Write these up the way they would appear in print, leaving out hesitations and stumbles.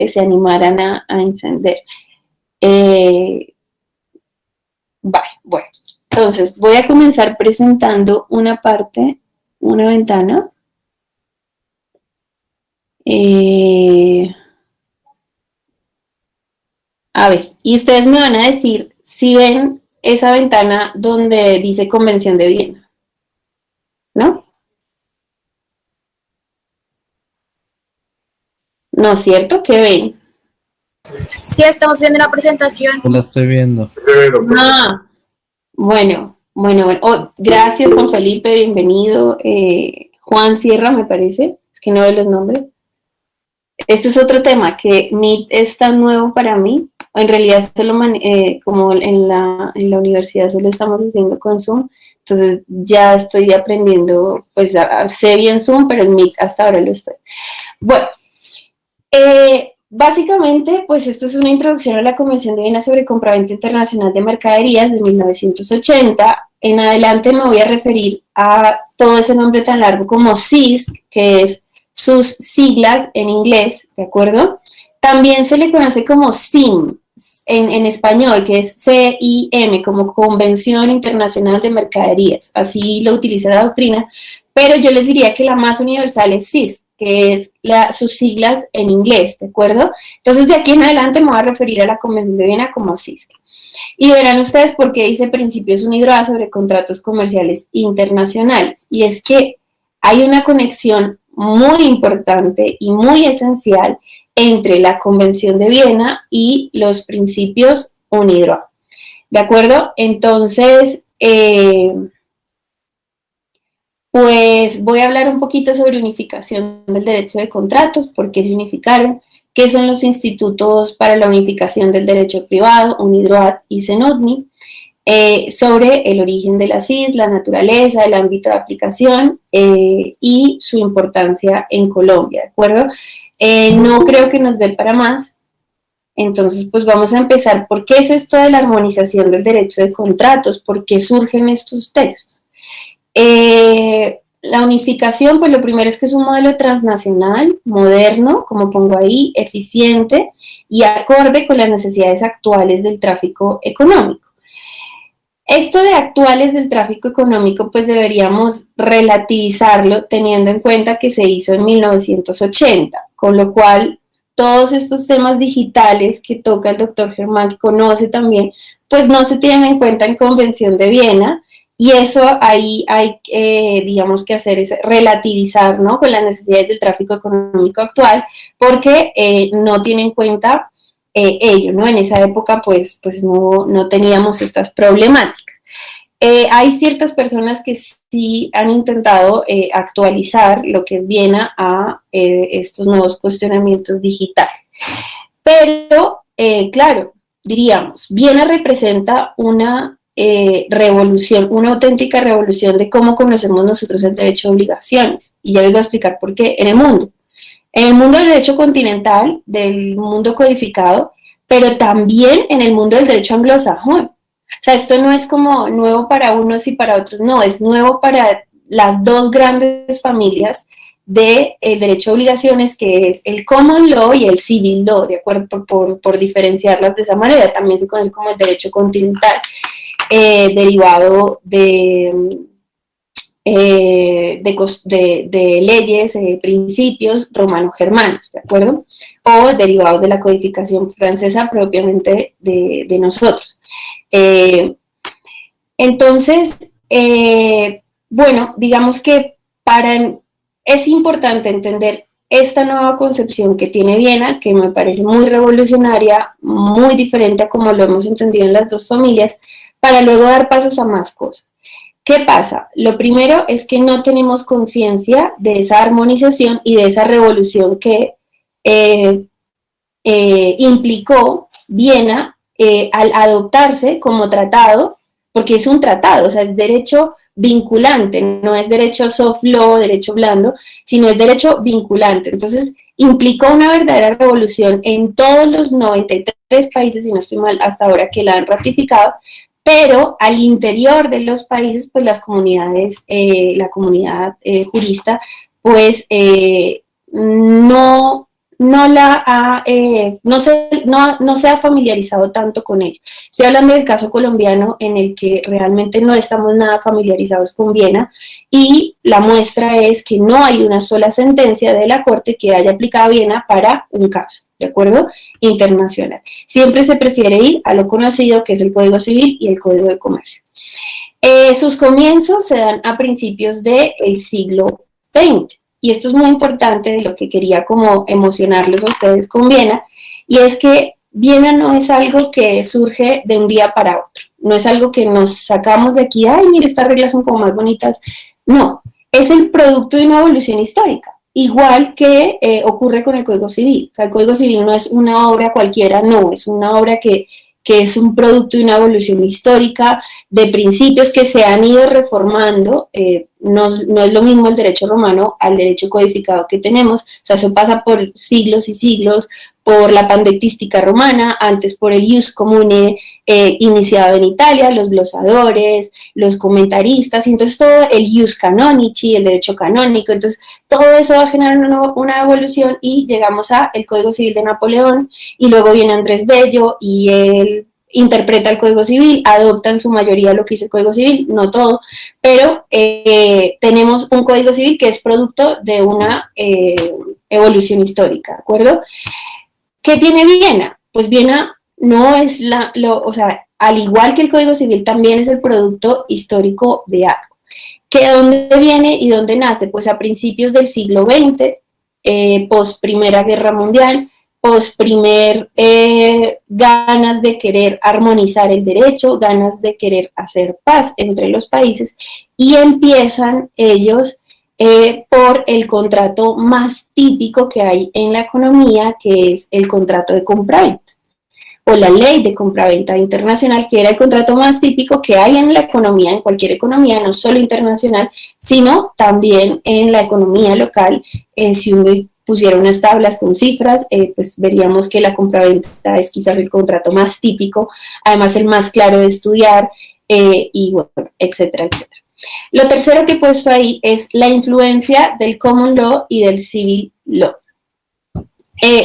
se animaran a encender. Vale, bueno, entonces voy a comenzar presentando una parte, una ventana. A ver, y ustedes me van a decir si ven esa ventana donde dice Convención de Viena, ¿no? ¿No es cierto? ¿Qué ven? Sí, estamos viendo la presentación. La estoy viendo. Ah, bueno. Oh, gracias, Juan Felipe, bienvenido. Juan Sierra, me parece, es que no veo los nombres. Este es otro tema, que Meet es tan nuevo para mí. En realidad, solo como en la universidad solo estamos haciendo con Zoom, entonces ya estoy aprendiendo, pues sé bien Zoom, pero el Meet hasta ahora lo estoy. Bueno, básicamente, pues esto es una introducción a la Convención de Viena sobre Compraventa Internacional de Mercaderías de 1980. En adelante me voy a referir a todo ese nombre tan largo como CISC, que es sus siglas en inglés, ¿de acuerdo? También se le conoce como CIM en español, que es CIM, como Convención Internacional de Mercaderías. Así lo utiliza la doctrina, pero yo les diría que la más universal es CISC, que es sus siglas en inglés, ¿de acuerdo? Entonces, de aquí en adelante me voy a referir a la Convención de Viena como CISC. Y verán ustedes por qué dice Principios UNIDROIT sobre contratos comerciales internacionales. Y es que hay una conexión muy importante y muy esencial entre la Convención de Viena y los principios UNIDROIT. ¿De acuerdo? Entonces, pues voy a hablar un poquito sobre unificación del derecho de contratos, por qué se unificaron, qué son los institutos para la unificación del derecho privado, UNIDROIT y CENUDNI, sobre el origen de las CIS, la naturaleza, el ámbito de aplicación y su importancia en Colombia, ¿de acuerdo? No creo que nos dé para más, entonces pues vamos a empezar. ¿Por qué es esto de la armonización del derecho de contratos? ¿Por qué surgen estos textos? La unificación, pues lo primero es que es un modelo transnacional, moderno, como pongo ahí, eficiente y acorde con las necesidades actuales del tráfico económico. Esto de actuales del tráfico económico, pues deberíamos relativizarlo teniendo en cuenta que se hizo en 1980, con lo cual todos estos temas digitales que toca el doctor Germán, que conoce también, pues no se tienen en cuenta en Convención de Viena. Y eso ahí hay, digamos, que hacer es relativizar, ¿no?, con las necesidades del tráfico económico actual, porque no tiene en cuenta ello, ¿no? En esa época, pues no teníamos estas problemáticas. Hay ciertas personas que sí han intentado actualizar lo que es Viena a estos nuevos cuestionamientos digitales. Pero, claro, diríamos, Viena representa una revolución, una auténtica revolución de cómo conocemos nosotros el derecho de obligaciones. Y ya les voy a explicar por qué. En el mundo del derecho continental, del mundo codificado, pero también en el mundo del derecho anglosajón. O sea, esto no es como nuevo para unos y para otros, no, es nuevo para las dos grandes familias del derecho de obligaciones, que es el common law y el civil law, ¿de acuerdo? Por diferenciarlas de esa manera. También se conoce como el derecho continental. Derivado de leyes, principios romano-germanos, ¿de acuerdo? O derivados de la codificación francesa propiamente de nosotros. Entonces, bueno, digamos que es importante entender esta nueva concepción que tiene Viena, que me parece muy revolucionaria, muy diferente a como lo hemos entendido en las dos familias, para luego dar pasos a más cosas. ¿Qué pasa? Lo primero es que no tenemos conciencia de esa armonización y de esa revolución que implicó Viena al adoptarse como tratado, porque es un tratado, o sea, es derecho vinculante, no es derecho soft law, derecho blando, sino es derecho vinculante. Entonces, implicó una verdadera revolución en todos los 93 países, si no estoy mal, hasta ahora que la han ratificado, pero al interior de los países, pues las comunidades, la comunidad jurista, pues no no se ha familiarizado tanto con ello. Estoy hablando del caso colombiano, en el que realmente no estamos nada familiarizados con Viena, y la muestra es que no hay una sola sentencia de la Corte que haya aplicado a Viena para un caso, ¿de acuerdo? Internacional. Siempre se prefiere ir a lo conocido, que es el Código Civil y el Código de Comercio. Sus comienzos se dan a principios del siglo XX. Y esto es muy importante, de lo que quería como emocionarlos a ustedes con Viena, y es que Viena no es algo que surge de un día para otro, no es algo que nos sacamos de aquí, ay, mire, estas reglas son como más bonitas, no, es el producto de una evolución histórica, igual que ocurre con el Código Civil. O sea, el Código Civil no es una obra cualquiera, no, es una obra que es un producto de una evolución histórica, de principios que se han ido reformando. No es lo mismo el derecho romano al derecho codificado que tenemos, o sea, eso pasa por siglos y siglos, por la pandectística romana, antes por el ius comune iniciado en Italia, los glosadores, los comentaristas, y entonces todo el ius canonici, el derecho canónico, entonces todo eso va a generar una evolución, y llegamos al Código Civil de Napoleón, y luego viene Andrés Bello, y él interpreta el Código Civil, adopta en su mayoría lo que dice el Código Civil, no todo, pero tenemos un Código Civil que es producto de una evolución histórica, ¿de acuerdo? ¿Qué tiene Viena? Pues Viena no es o sea, al igual que el Código Civil, también es el producto histórico de algo. ¿Que dónde viene y dónde nace? Pues a principios del siglo XX, post Primera Guerra Mundial, post primer ganas de querer armonizar el derecho, ganas de querer hacer paz entre los países, y empiezan ellos por el contrato más típico que hay en la economía, que es el contrato de compraventa, o la ley de compraventa internacional, que era el contrato más típico que hay en la economía, en cualquier economía, no solo internacional, sino también en la economía local. Si uno pusiera unas tablas con cifras, pues veríamos que la compraventa es quizás el contrato más típico, además el más claro de estudiar, y bueno, etcétera, etcétera. Lo tercero que he puesto ahí es la influencia del common law y del civil law.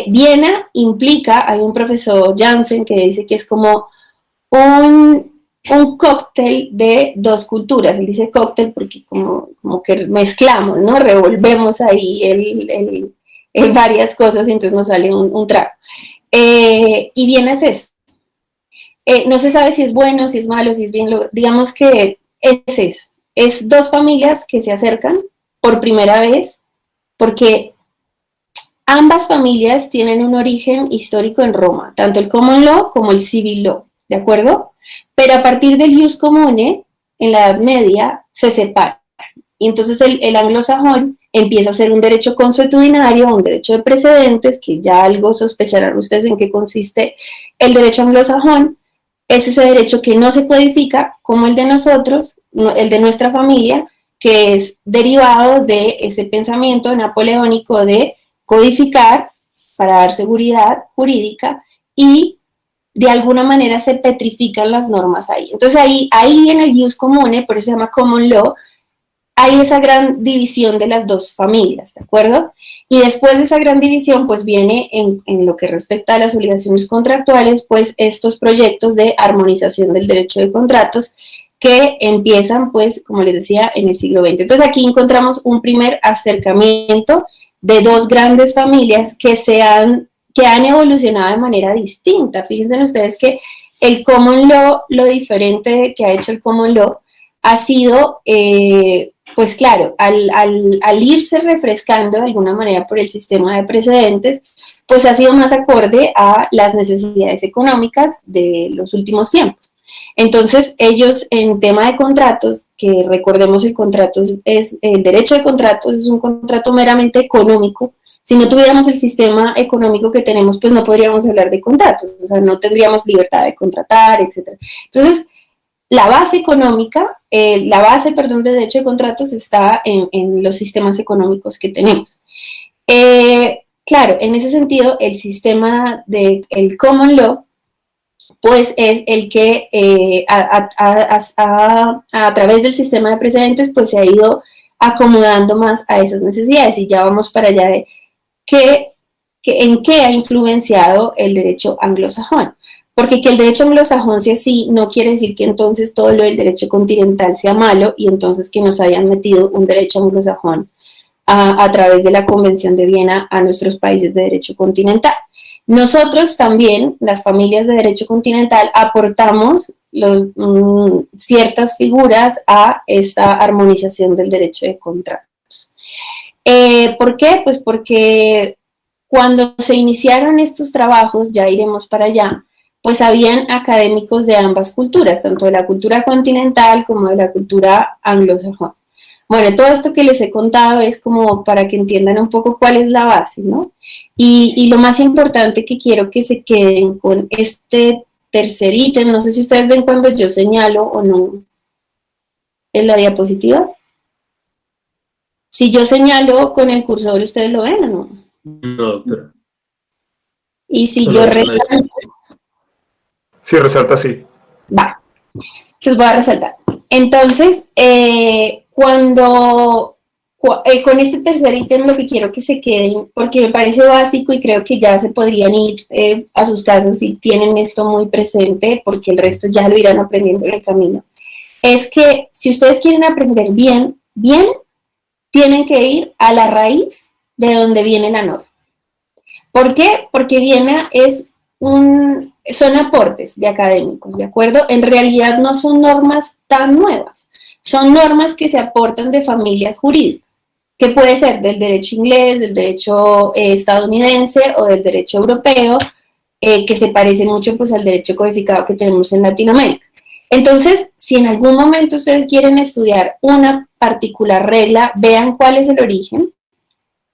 Viena implica, hay un profesor Jansen que dice que es como un cóctel de dos culturas. Él dice cóctel porque como que mezclamos, ¿no? Revolvemos ahí varias cosas, y entonces nos sale un trago. Y Viena es eso. No se sabe si es bueno, si es malo, si es bien, digamos que es eso. Es dos familias que se acercan por primera vez, porque ambas familias tienen un origen histórico en Roma, tanto el common law como el civil law, ¿de acuerdo? Pero a partir del ius comune, en la Edad Media, se separan. Y entonces el anglosajón empieza a ser un derecho consuetudinario, un derecho de precedentes, que ya algo sospecharán ustedes en qué consiste el derecho anglosajón. Es ese derecho que no se codifica como el de nosotros, el de nuestra familia, que es derivado de ese pensamiento napoleónico de codificar para dar seguridad jurídica, y de alguna manera se petrifican las normas ahí. Entonces ahí en el ius comune, por eso se llama common law, hay esa gran división de las dos familias, ¿de acuerdo? Y después de esa gran división, pues viene en lo que respecta a las obligaciones contractuales, pues estos proyectos de armonización del derecho de contratos, que empiezan, pues, como les decía, en el siglo XX. Entonces aquí encontramos un primer acercamiento de dos grandes familias que han evolucionado de manera distinta. Fíjense ustedes que el common law, lo diferente que ha hecho el common law, ha sido, pues claro, al irse refrescando de alguna manera por el sistema de precedentes, pues ha sido más acorde a las necesidades económicas de los últimos tiempos. Entonces, ellos en tema de contratos, que recordemos el derecho de contratos es un contrato meramente económico. Si no tuviéramos el sistema económico que tenemos, pues no podríamos hablar de contratos, o sea, no tendríamos libertad de contratar, etc. Entonces, la base económica, del derecho de contratos está en los sistemas económicos que tenemos. Claro, en ese sentido, el sistema del common law, pues es el que a través del sistema de precedentes, pues se ha ido acomodando más a esas necesidades, y ya vamos para allá de qué en qué ha influenciado el derecho anglosajón. Porque que el derecho anglosajón sea así no quiere decir que entonces todo lo del derecho continental sea malo y entonces que nos hayan metido un derecho anglosajón a través de la Convención de Viena a nuestros países de derecho continental. Nosotros también, las familias de derecho continental, aportamos ciertas figuras a esta armonización del derecho de contratos. ¿Por qué? Pues porque cuando se iniciaron estos trabajos, ya iremos para allá, pues habían académicos de ambas culturas, tanto de la cultura continental como de la cultura anglosajona. Bueno, todo esto que les he contado es como para que entiendan un poco cuál es la base, ¿no? Y lo más importante que quiero que se queden con este tercer ítem, no sé si ustedes ven cuando yo señalo o no en la diapositiva. Si yo señalo con el cursor, ¿ustedes lo ven o no? No, doctora. Y si yo resalto. Sí, resalta sí. Va. Entonces voy a resaltar. Entonces, con este tercer ítem lo que quiero que se queden, porque me parece básico y creo que ya se podrían ir a sus casas si tienen esto muy presente, porque el resto ya lo irán aprendiendo en el camino, es que si ustedes quieren aprender bien, tienen que ir a la raíz de donde viene la norma. ¿Por qué? Porque Viena son aportes de académicos, ¿de acuerdo? En realidad no son normas tan nuevas, son normas que se aportan de familias jurídicas, que puede ser del derecho inglés, del derecho estadounidense o del derecho europeo, que se parece mucho pues al derecho codificado que tenemos en Latinoamérica. Entonces, si en algún momento ustedes quieren estudiar una particular regla, vean cuál es el origen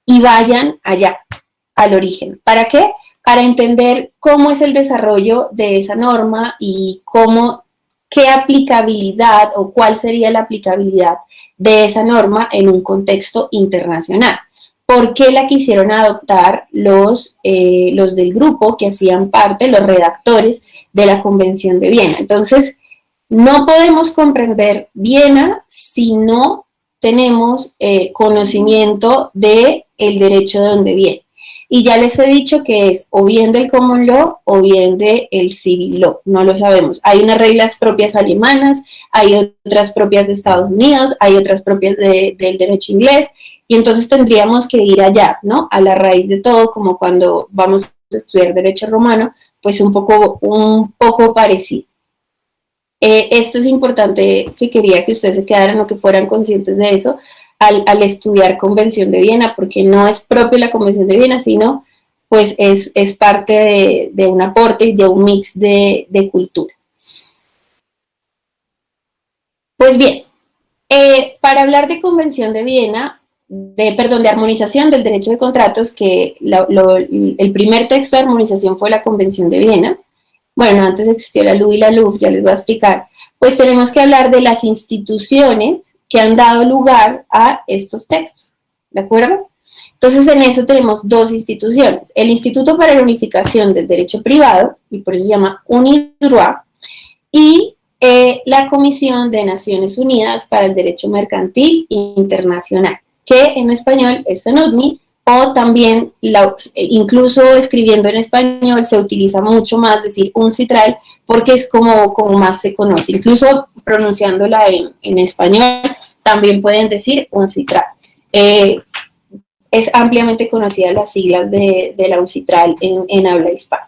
y vayan allá, al origen. ¿Para qué? Para entender cómo es el desarrollo de esa norma y qué aplicabilidad o cuál sería la aplicabilidad de esa norma en un contexto internacional. ¿Por qué la quisieron adoptar los del grupo que hacían parte, los redactores de la Convención de Viena? Entonces, no podemos comprender Viena si no tenemos conocimiento del derecho de donde viene. Y ya les he dicho que es o bien del common law o bien del civil law, no lo sabemos. Hay unas reglas propias alemanas, hay otras propias de Estados Unidos, hay otras propias del derecho inglés, y entonces tendríamos que ir allá, ¿no? A la raíz de todo, como cuando vamos a estudiar derecho romano, pues un poco parecido. Esto es importante, que quería que ustedes se quedaran o que fueran conscientes de eso al estudiar Convención de Viena, porque no es propio la Convención de Viena, sino pues es parte de un aporte y de un mix de culturas. Pues bien, para hablar de Convención de Viena, de armonización del derecho de contratos, que el primer texto de armonización fue la Convención de Viena. Bueno, antes existió la LUI y la LUF, ya les voy a explicar. Pues tenemos que hablar de las instituciones que han dado lugar a estos textos, ¿de acuerdo? Entonces, en eso tenemos dos instituciones. El Instituto para la Unificación del Derecho Privado, y por eso se llama UNIDROIT, y la Comisión de Naciones Unidas para el Derecho Mercantil Internacional, que en español es CENODMI, o también, incluso escribiendo en español, se utiliza mucho más decir UNCITRAL, porque es como más se conoce. Incluso pronunciándola en español, también pueden decir UNCITRAL. Es ampliamente conocida las siglas de la UNCITRAL en habla hispana.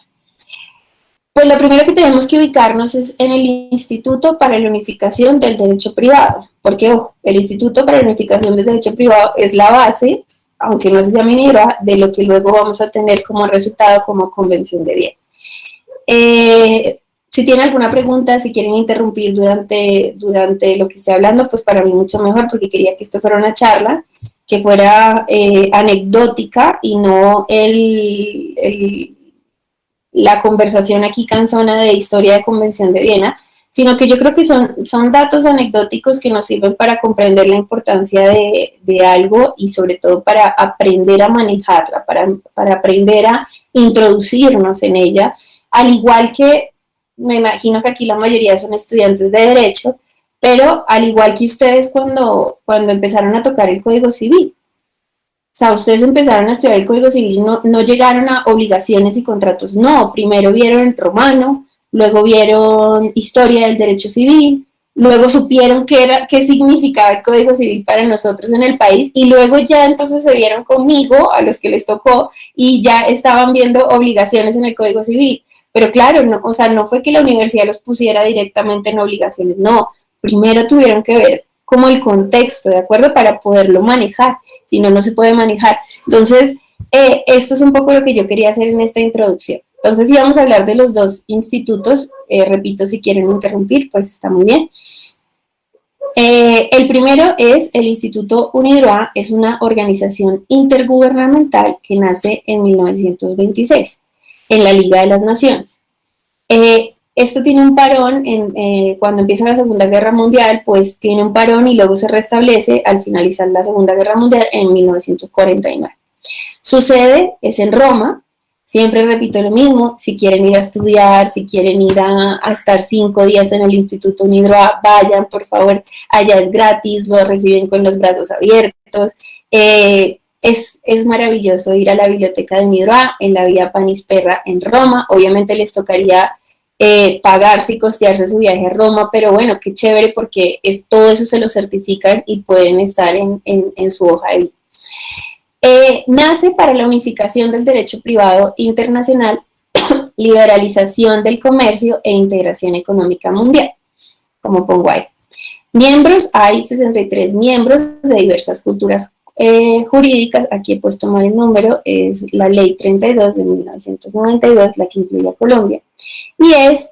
Pues lo primero que tenemos que ubicarnos es en el Instituto para la Unificación del Derecho Privado, porque ojo, el Instituto para la Unificación del Derecho Privado es la base, aunque no se llame NIDROIT, de lo que luego vamos a tener como resultado como Convención de Viena. Si tienen alguna pregunta, si quieren interrumpir durante lo que esté hablando, pues para mí mucho mejor, porque quería que esto fuera una charla, que fuera anecdótica y no la conversación aquí cansona de historia de Convención de Viena, sino que yo creo que son datos anecdóticos que nos sirven para comprender la importancia de algo y sobre todo para aprender a manejarla, para aprender a introducirnos en ella, al igual que me imagino que aquí la mayoría son estudiantes de Derecho, pero al igual que ustedes cuando empezaron a tocar el Código Civil. sea, ustedes empezaron a estudiar el Código Civil y no llegaron a obligaciones y contratos, no, primero vieron romano, luego vieron historia del derecho civil, luego supieron qué significaba el Código Civil para nosotros en el país y luego ya entonces se vieron conmigo, a los que les tocó, y ya estaban viendo obligaciones en el Código Civil. Pero claro, no, o sea, no fue que la universidad los pusiera directamente en obligaciones, no, primero tuvieron que ver como el contexto, ¿de acuerdo? Para poderlo manejar, si no, no se puede manejar. Entonces, esto es un poco lo que yo quería hacer en esta introducción. Entonces, sí vamos a hablar de los dos institutos, repito, si quieren interrumpir, pues está muy bien. El primero es el Instituto UNIDROIT, es una organización intergubernamental que nace en 1926, en la Liga de las Naciones. Esto tiene un parón, cuando empieza la Segunda Guerra Mundial, pues tiene un parón y luego se restablece al finalizar la Segunda Guerra Mundial en 1949. Su sede es en Roma, siempre repito lo mismo, si quieren ir a estudiar, si quieren ir a estar 5 días en el Instituto UNIDROIT, vayan, por favor, allá es gratis, lo reciben con los brazos abiertos, es maravilloso ir a la biblioteca de UNIDROIT en la vía Panisperra en Roma, obviamente les tocaría pagarse y costearse su viaje a Roma, pero bueno, qué chévere porque todo eso se lo certifican y pueden estar en su hoja de vida. Nace para la unificación del derecho privado internacional, liberalización del comercio e integración económica mundial, como pongo ahí. Miembros, hay 63 miembros de diversas culturas jurídicas, aquí he puesto mal el número, es la Ley 32 de 1992, la que incluye a Colombia, y es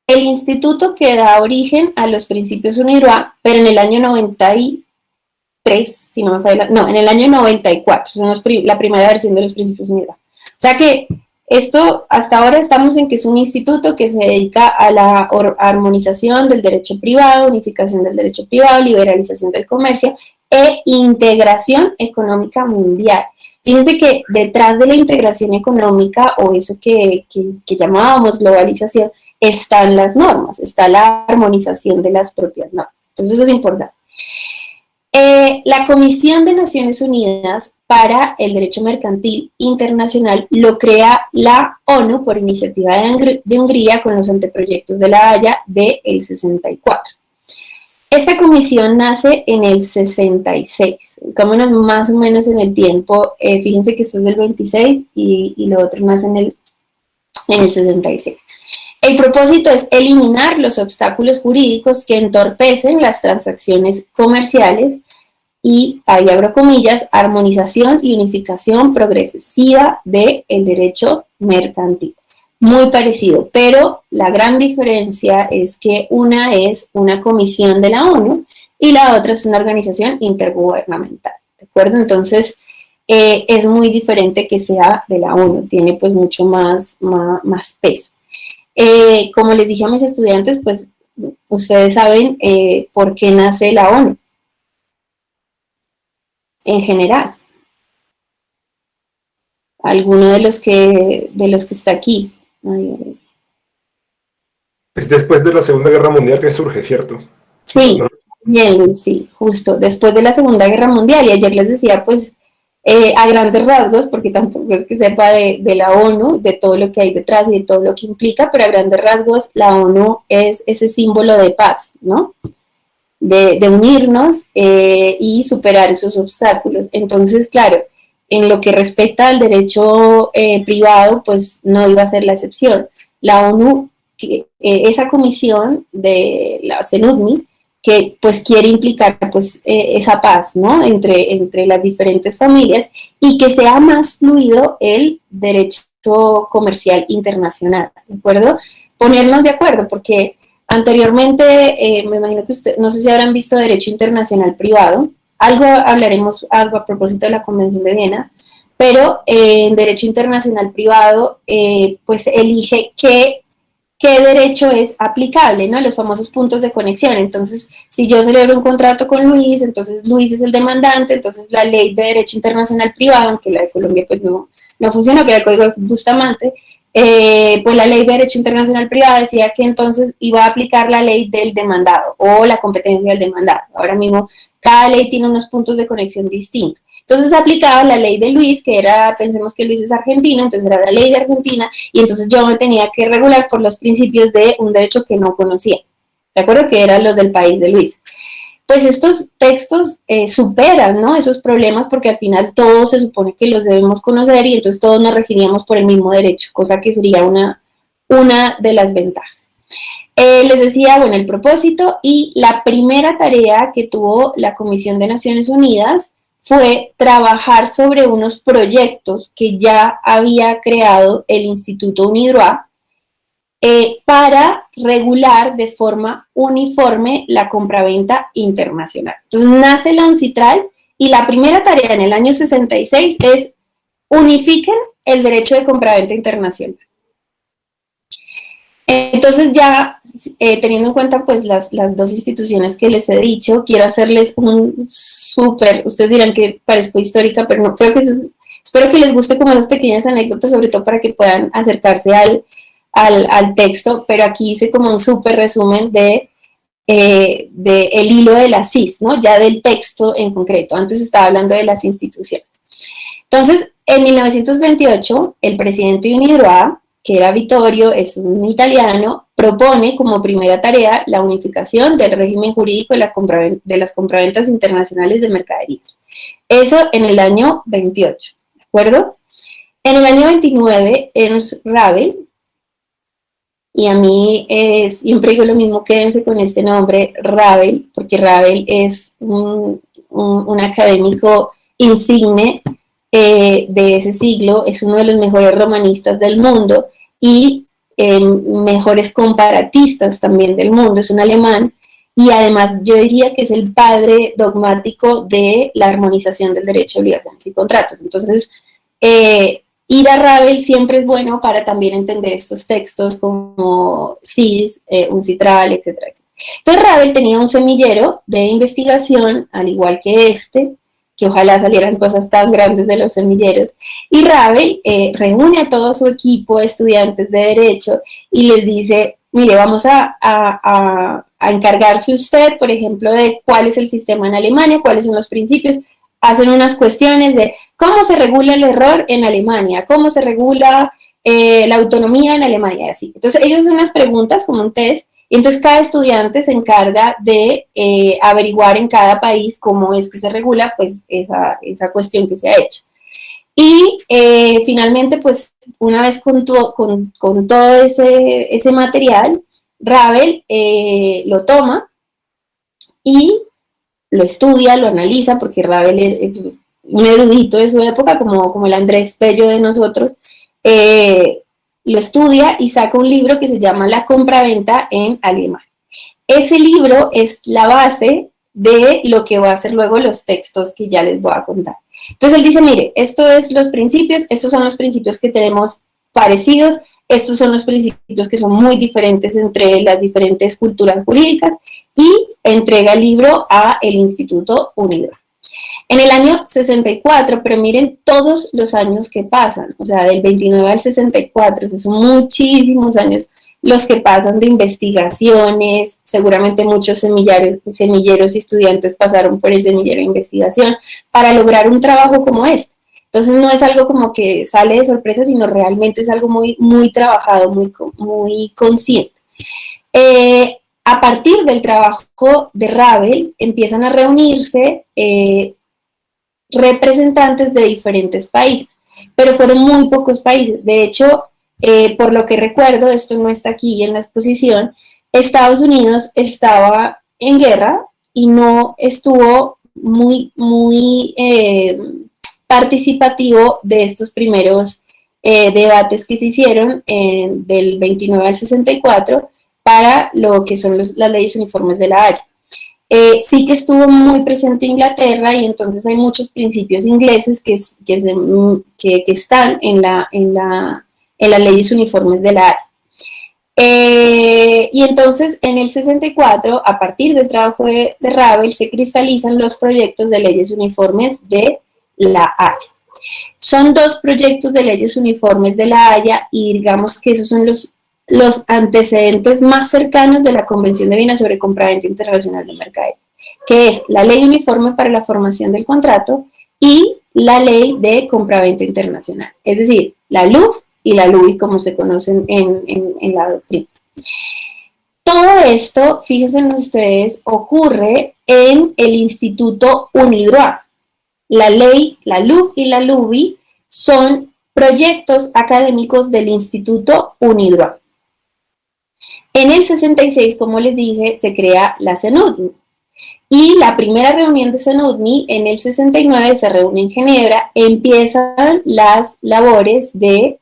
el instituto que da origen a los principios UNIDROIT, pero en el año 93, si no me falla, no, en el año 94, son la primera versión de los principios UNIDROIT. O sea que esto, hasta ahora estamos en que es un instituto que se dedica a la armonización del derecho privado, unificación del derecho privado, liberalización del comercio e integración económica mundial. Fíjense que detrás de la integración económica, o eso que llamábamos globalización, están las normas, está la armonización de las propias normas. Entonces eso es importante. La Comisión de Naciones Unidas para el Derecho Mercantil Internacional lo crea la ONU por iniciativa de Hungría con los anteproyectos de la Haya del 64. Esta comisión nace en el 66, vámonos más o menos en el tiempo, fíjense que esto es del 26 y lo otro nace en el 66. El propósito es eliminar los obstáculos jurídicos que entorpecen las transacciones comerciales y, ahí abro comillas, armonización y unificación progresiva del derecho mercantil. Muy parecido, pero la gran diferencia es que una es una comisión de la ONU y la otra es una organización intergubernamental, ¿de acuerdo? Entonces, es muy diferente que sea de la ONU, tiene pues mucho más peso. Como les dije a mis estudiantes, pues ustedes saben por qué nace la ONU en general. Alguno de los que está aquí. Ay, es después de la Segunda Guerra Mundial que surge, ¿cierto? sí, bien, sí, justo después de la Segunda Guerra Mundial, y ayer les decía, pues, a grandes rasgos, porque tampoco es que sepa de la ONU, de todo lo que hay detrás y de todo lo que implica, pero a grandes rasgos la ONU es ese símbolo de paz, ¿no? De unirnos y superar esos obstáculos. Entonces, claro, en lo que respecta al derecho privado, pues no iba a ser la excepción. La ONU, esa comisión de la CENUDMI, que pues quiere implicar pues esa paz, ¿no? Entre las diferentes familias y que sea más fluido el derecho comercial internacional, ¿de acuerdo? Ponernos de acuerdo, porque anteriormente, me imagino que usted, no sé si habrán visto Derecho Internacional Privado, algo hablaremos a propósito de la Convención de Viena, pero en Derecho Internacional Privado, pues elige qué derecho es aplicable, ¿no? Los famosos puntos de conexión. Entonces, si yo celebro un contrato con Luis, entonces Luis es el demandante, entonces la ley de Derecho Internacional Privado, aunque la de Colombia pues no funcionó, que era el Código de Bustamante, pues la ley de Derecho Internacional Privado decía que entonces iba a aplicar la ley del demandado o la competencia del demandado. Ahora mismo, cada ley tiene unos puntos de conexión distintos. Entonces aplicaba la ley de Luis, que era, pensemos que Luis es argentino, entonces era la ley de Argentina, y entonces yo me tenía que regular por los principios de un derecho que no conocía, ¿de acuerdo? Que eran los del país de Luis. Pues estos textos superan, ¿no?, esos problemas, porque al final todos se supone que los debemos conocer y entonces todos nos regiríamos por el mismo derecho, cosa que sería una de las ventajas. Les decía, bueno, el propósito y la primera tarea que tuvo la Comisión de Naciones Unidas fue trabajar sobre unos proyectos que ya había creado el Instituto UNIDROIT para regular de forma uniforme la compraventa internacional. Entonces nace la UNCITRAL y la primera tarea en el año 66 es unifiquen el derecho de compraventa internacional. Entonces ya teniendo en cuenta pues las dos instituciones que les he dicho, quiero hacerles un súper, ustedes dirán que parezco histórica, pero no, creo que espero que les guste como esas pequeñas anécdotas, sobre todo para que puedan acercarse al texto, pero aquí hice como un súper resumen de el hilo de la CIS, ¿no? Ya del texto en concreto, antes estaba hablando de las instituciones. Entonces, en 1928, el presidente de UNIDROIT, que era Vittorio, es un italiano, propone como primera tarea la unificación del régimen jurídico de las compraventas internacionales de mercaderías. Eso en el año 28, ¿de acuerdo? En el año 29, Ernst Rabel, y a mí siempre digo lo mismo, quédense con este nombre, Rabel, porque Rabel es un académico insigne de ese siglo, es uno de los mejores romanistas del mundo y mejores comparatistas también del mundo, es un alemán, y además yo diría que es el padre dogmático de la armonización del derecho de obligaciones y contratos. Entonces, ir a Rabel siempre es bueno para también entender estos textos como CIS, UNCITRAL, etcétera, etcétera. Entonces Rabel tenía un semillero de investigación, al igual que este, que ojalá salieran cosas tan grandes de los semilleros, y Rabel reúne a todo su equipo de estudiantes de Derecho y les dice, mire, vamos a encargarse usted, por ejemplo, de cuál es el sistema en Alemania, cuáles son los principios, hacen unas cuestiones de cómo se regula el error en Alemania, cómo se regula la autonomía en Alemania, y así. Entonces ellos hacen unas preguntas como un test, y entonces cada estudiante se encarga de averiguar en cada país cómo es que se regula pues esa cuestión que se ha hecho. Y finalmente, pues una vez con todo ese material, Rabel lo toma y lo estudia, lo analiza, porque Rabel es un erudito de su época, como el Andrés Bello de nosotros, lo estudia y saca un libro que se llama La compraventa en Alemania. Ese libro es la base de lo que va a ser luego los textos que ya les voy a contar. Entonces él dice, mire, estos son los principios que tenemos parecidos, estos son los principios que son muy diferentes entre las diferentes culturas jurídicas, y entrega el libro a el Instituto UNIDROIT. En el año 64, pero miren todos los años que pasan, o sea, del 29 al 64, o sea, son muchísimos años los que pasan de investigaciones, seguramente muchos semilleros y estudiantes pasaron por el semillero de investigación para lograr un trabajo como este. Entonces no es algo como que sale de sorpresa, sino realmente es algo muy, muy trabajado, muy consciente. A partir del trabajo de Rabel empiezan a reunirse representantes de diferentes países, pero fueron muy pocos países. De hecho, por lo que recuerdo, esto no está aquí en la exposición, Estados Unidos estaba en guerra y no estuvo muy participativo de estos primeros debates que se hicieron del 29 al 64 para lo que son las leyes uniformes de la Haya. Sí que estuvo muy presente Inglaterra, y entonces hay muchos principios ingleses que están en las leyes uniformes de la Haya. Y entonces en el 64, a partir del trabajo de Rabel, se cristalizan los proyectos de leyes uniformes de la Haya. Son dos proyectos de leyes uniformes de la Haya, y digamos que esos son los antecedentes más cercanos de la Convención de Viena sobre compraventa internacional de mercadería, que es la Ley Uniforme para la Formación del Contrato y la ley de compraventa internacional, es decir, la LUF y la LUI como se conocen en la doctrina. Todo esto, fíjense ustedes, ocurre en el Instituto UNIDROIT. La ley, la LUF y la LUBI son proyectos académicos del Instituto UNIDROIT. En el 66, como les dije, se crea la CENUDMI. Y la primera reunión de CENUDMI en el 69 se reúne en Ginebra, empiezan las labores de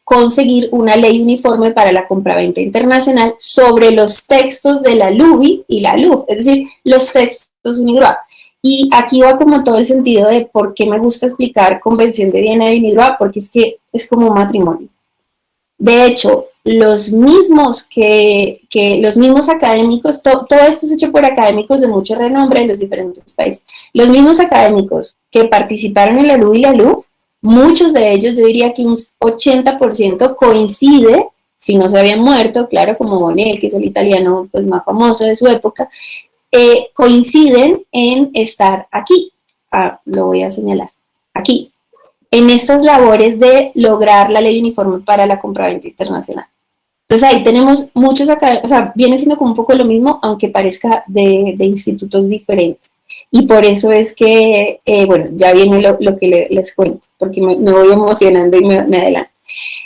conseguir una ley uniforme para la compraventa internacional sobre los textos de la LUBI y la LUF, es decir, los textos UNIDROIT. Y aquí va como todo el sentido de por qué me gusta explicar Convención de Viena y UNIDROIT, porque es que es como un matrimonio. De hecho, los mismos académicos, todo esto es hecho por académicos de mucho renombre de los diferentes países, los mismos académicos que participaron en la LUI y la LUF, muchos de ellos, yo diría que un 80% coincide, si no se habían muerto, claro, como Bonell, que es el italiano pues, más famoso de su época, coinciden en estar aquí. Lo voy a señalar, aquí, en estas labores de lograr la ley uniforme para la compraventa internacional. Entonces ahí tenemos muchos académicos, o sea, viene siendo como un poco lo mismo, aunque parezca de institutos diferentes. Y por eso es que, bueno, ya viene lo que les cuento, porque me voy emocionando y me adelanto.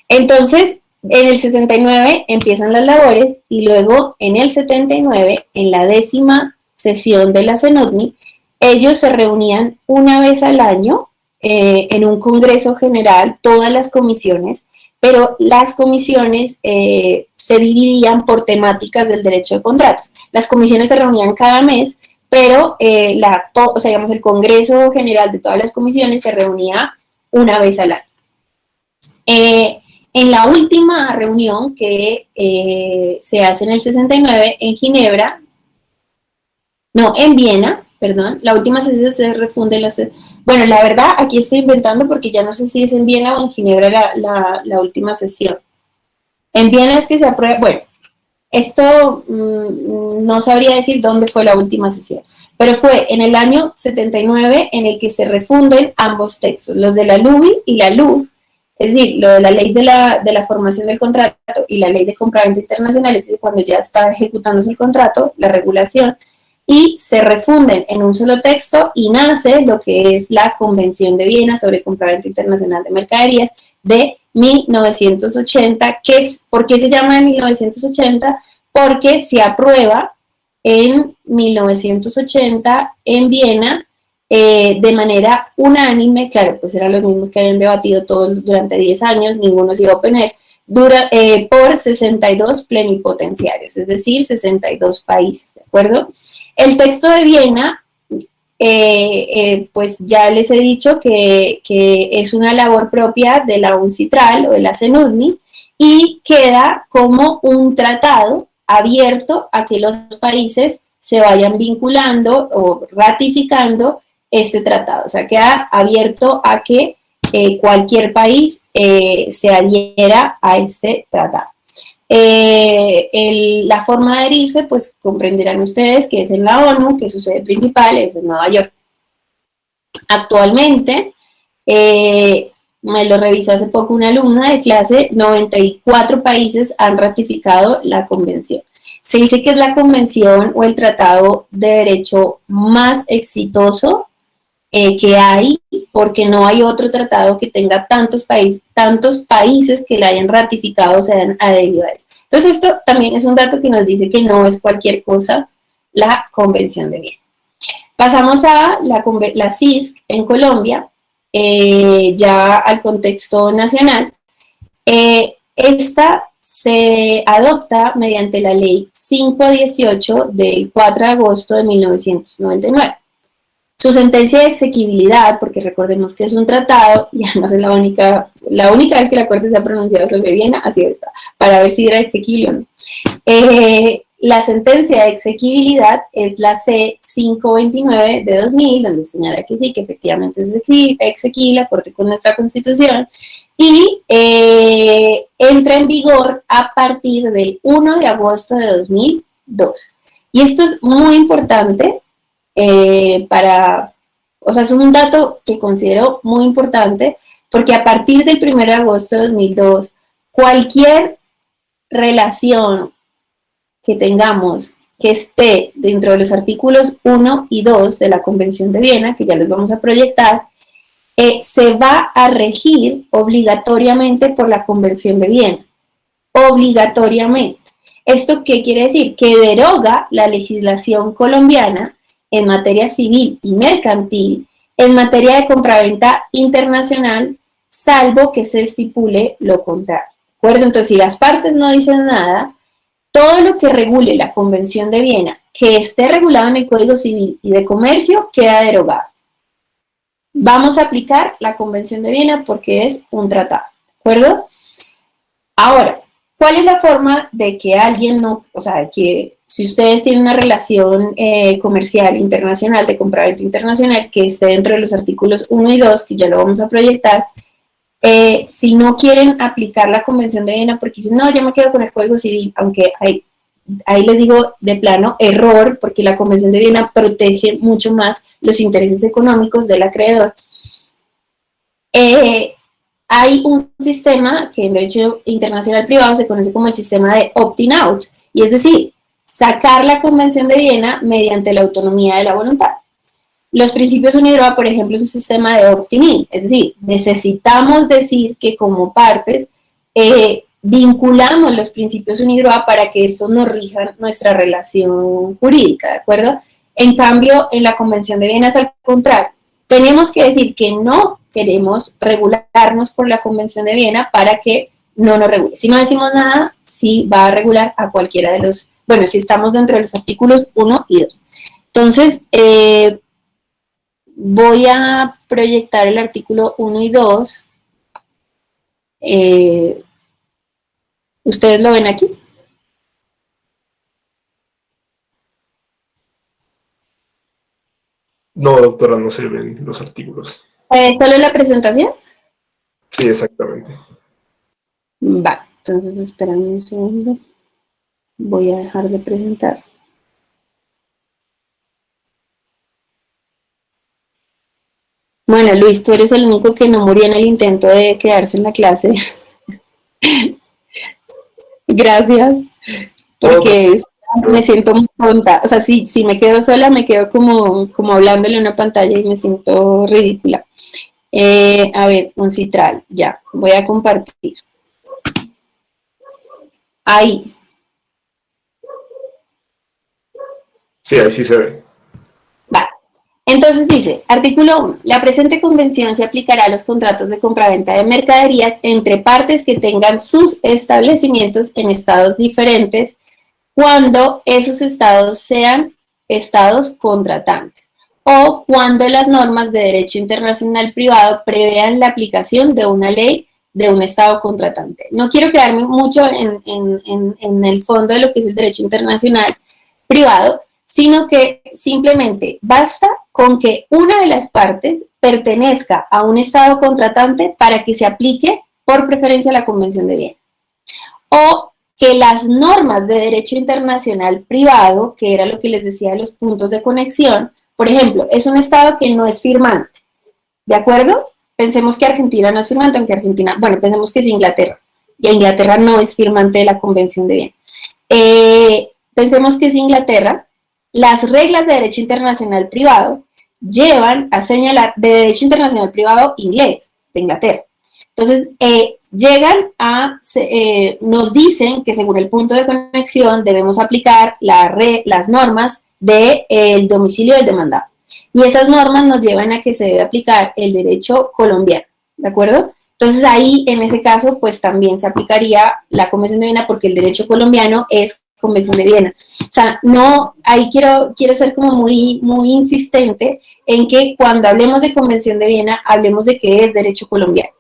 Entonces, en el 69 empiezan las labores y luego en el 79, en la 10ª sesión de la CENUDMI, ellos se reunían una vez al año en un congreso general, todas las comisiones, pero las comisiones se dividían por temáticas del derecho de contratos. Las comisiones se reunían cada mes, pero digamos, el Congreso General de todas las comisiones se reunía una vez al año. En la última reunión que se hace en el 69 en Ginebra, en Viena, perdón, la última sesión se refunde bueno, la verdad, aquí estoy inventando porque ya no sé si es en Viena o en Ginebra la última sesión. En Viena es que se aprueba, bueno, esto no sabría decir dónde fue la última sesión, pero fue en el año 79 en el que se refunden ambos textos, los de la LUBI y la LUF, es decir, lo de la ley de la formación del contrato y la ley de compraventa internacional, es decir, cuando ya está ejecutándose el contrato, la regulación, y se refunden en un solo texto y nace lo que es la Convención de Viena sobre compraventa internacional de mercaderías de 1980, ¿por qué se llama de 1980? Porque se aprueba en 1980 en Viena de manera unánime, claro, pues eran los mismos que habían debatido todos durante 10 años, ninguno se iba a oponer, por 62 plenipotenciarios, es decir, 62 países, ¿de acuerdo? El texto de Viena, pues ya les he dicho que es una labor propia de la UNCITRAL o de la CENUDMI y queda como un tratado abierto a que los países se vayan vinculando o ratificando este tratado, o sea, queda abierto a que cualquier país se adhiera a este tratado. La forma de adherirse, pues comprenderán ustedes que es en la ONU, que su sede principal es en Nueva York. Actualmente, me lo revisó hace poco una alumna de clase, 94 países han ratificado la convención. Se dice que es la convención o el tratado de derecho más exitoso que hay, porque no hay otro tratado que tenga tantos países que la hayan ratificado o se hayan adherido a él. Entonces esto también es un dato que nos dice que no es cualquier cosa la Convención de Viena. Pasamos a la CISC en Colombia, ya al contexto nacional. Esta se adopta mediante la ley 518 del 4 de agosto de 1999. Su sentencia de exequibilidad, porque recordemos que es un tratado, y además es la única vez que la Corte se ha pronunciado sobre Viena, así está, para ver si era exequible o no. La sentencia de exequibilidad es la C529 de 2000, donde señala que sí, que efectivamente es exequible, acorde con nuestra Constitución, y entra en vigor a partir del 1 de agosto de 2002. Y esto es muy importante O sea, es un dato que considero muy importante porque a partir del 1 de agosto de 2002, cualquier relación que tengamos que esté dentro de los artículos 1 y 2 de la Convención de Viena, que ya los vamos a proyectar, se va a regir obligatoriamente por la Convención de Viena. Obligatoriamente. ¿Esto qué quiere decir? Que deroga la legislación colombiana en materia civil y mercantil, en materia de compraventa internacional, salvo que se estipule lo contrario. ¿De acuerdo? Entonces, si las partes no dicen nada, todo lo que regule la Convención de Viena, que esté regulado en el Código Civil y de Comercio, queda derogado. Vamos a aplicar la Convención de Viena porque es un tratado, ¿de acuerdo? Ahora, ¿cuál es la forma de que alguien no, o sea, de que si ustedes tienen una relación comercial internacional, de compraventa internacional, que esté dentro de los artículos 1 y 2, que ya lo vamos a proyectar, si no quieren aplicar la Convención de Viena porque dicen, no, yo me quedo con el Código Civil, aunque ahí les digo de plano, error, porque la Convención de Viena protege mucho más los intereses económicos del acreedor. Hay un sistema que en derecho internacional privado se conoce como el sistema de opt-in out, y es decir, sacar la Convención de Viena mediante la autonomía de la voluntad. Los principios UNIDROIT, por ejemplo, es un sistema de opt-in, es decir, necesitamos decir que como partes vinculamos los principios UNIDROIT para que estos nos rijan nuestra relación jurídica, ¿de acuerdo? En cambio, en la Convención de Viena es al contrario. Tenemos que decir que no queremos regularnos por la Convención de Viena para que no nos regule. Si no decimos nada, sí va a regular a cualquiera de los, bueno, si estamos dentro de los artículos 1 y 2. Entonces, voy a proyectar el artículo 1 y 2. ¿Ustedes lo ven aquí? No, doctora, no se ven los artículos. ¿Solo la presentación? Sí, exactamente. Vale, entonces espérame un segundo. Voy a dejar de presentar. Bueno, Luis, tú eres el único que no murió en el intento de quedarse en la clase. Gracias, porque me siento muy tonta. O sea, si me quedo sola, me quedo como hablándole a una pantalla y me siento ridícula. A ver, un citral, ya, voy a compartir. Ahí. Sí, ahí sí se ve. Va. Entonces dice, artículo 1, la presente convención se aplicará a los contratos de compraventa de mercaderías entre partes que tengan sus establecimientos en estados diferentes cuando esos estados sean estados contratantes o cuando las normas de derecho internacional privado prevean la aplicación de una ley de un estado contratante. No quiero quedarme mucho en el fondo de lo que es el derecho internacional privado, sino que simplemente basta con que una de las partes pertenezca a un estado contratante para que se aplique por preferencia la Convención de Viena. O que las normas de derecho internacional privado, que era lo que les decía de los puntos de conexión, por ejemplo, es un estado que no es firmante, ¿de acuerdo? Pensemos que Argentina no es firmante, aunque Argentina, bueno, pensemos que es Inglaterra, y Inglaterra no es firmante de la Convención de Viena. Pensemos que es Inglaterra. Las reglas de derecho internacional privado llevan a señalar de derecho internacional privado inglés, de Inglaterra. Entonces, nos dicen que según el punto de conexión debemos aplicar las normas del domicilio del demandado. Y esas normas nos llevan a que se debe aplicar el derecho colombiano, ¿de acuerdo? Entonces ahí, en ese caso, pues también se aplicaría la Convención de Viena porque el derecho colombiano es Convención de Viena. O sea, no, ahí quiero ser como muy insistente en que cuando hablemos de Convención de Viena, hablemos de que es derecho colombiano.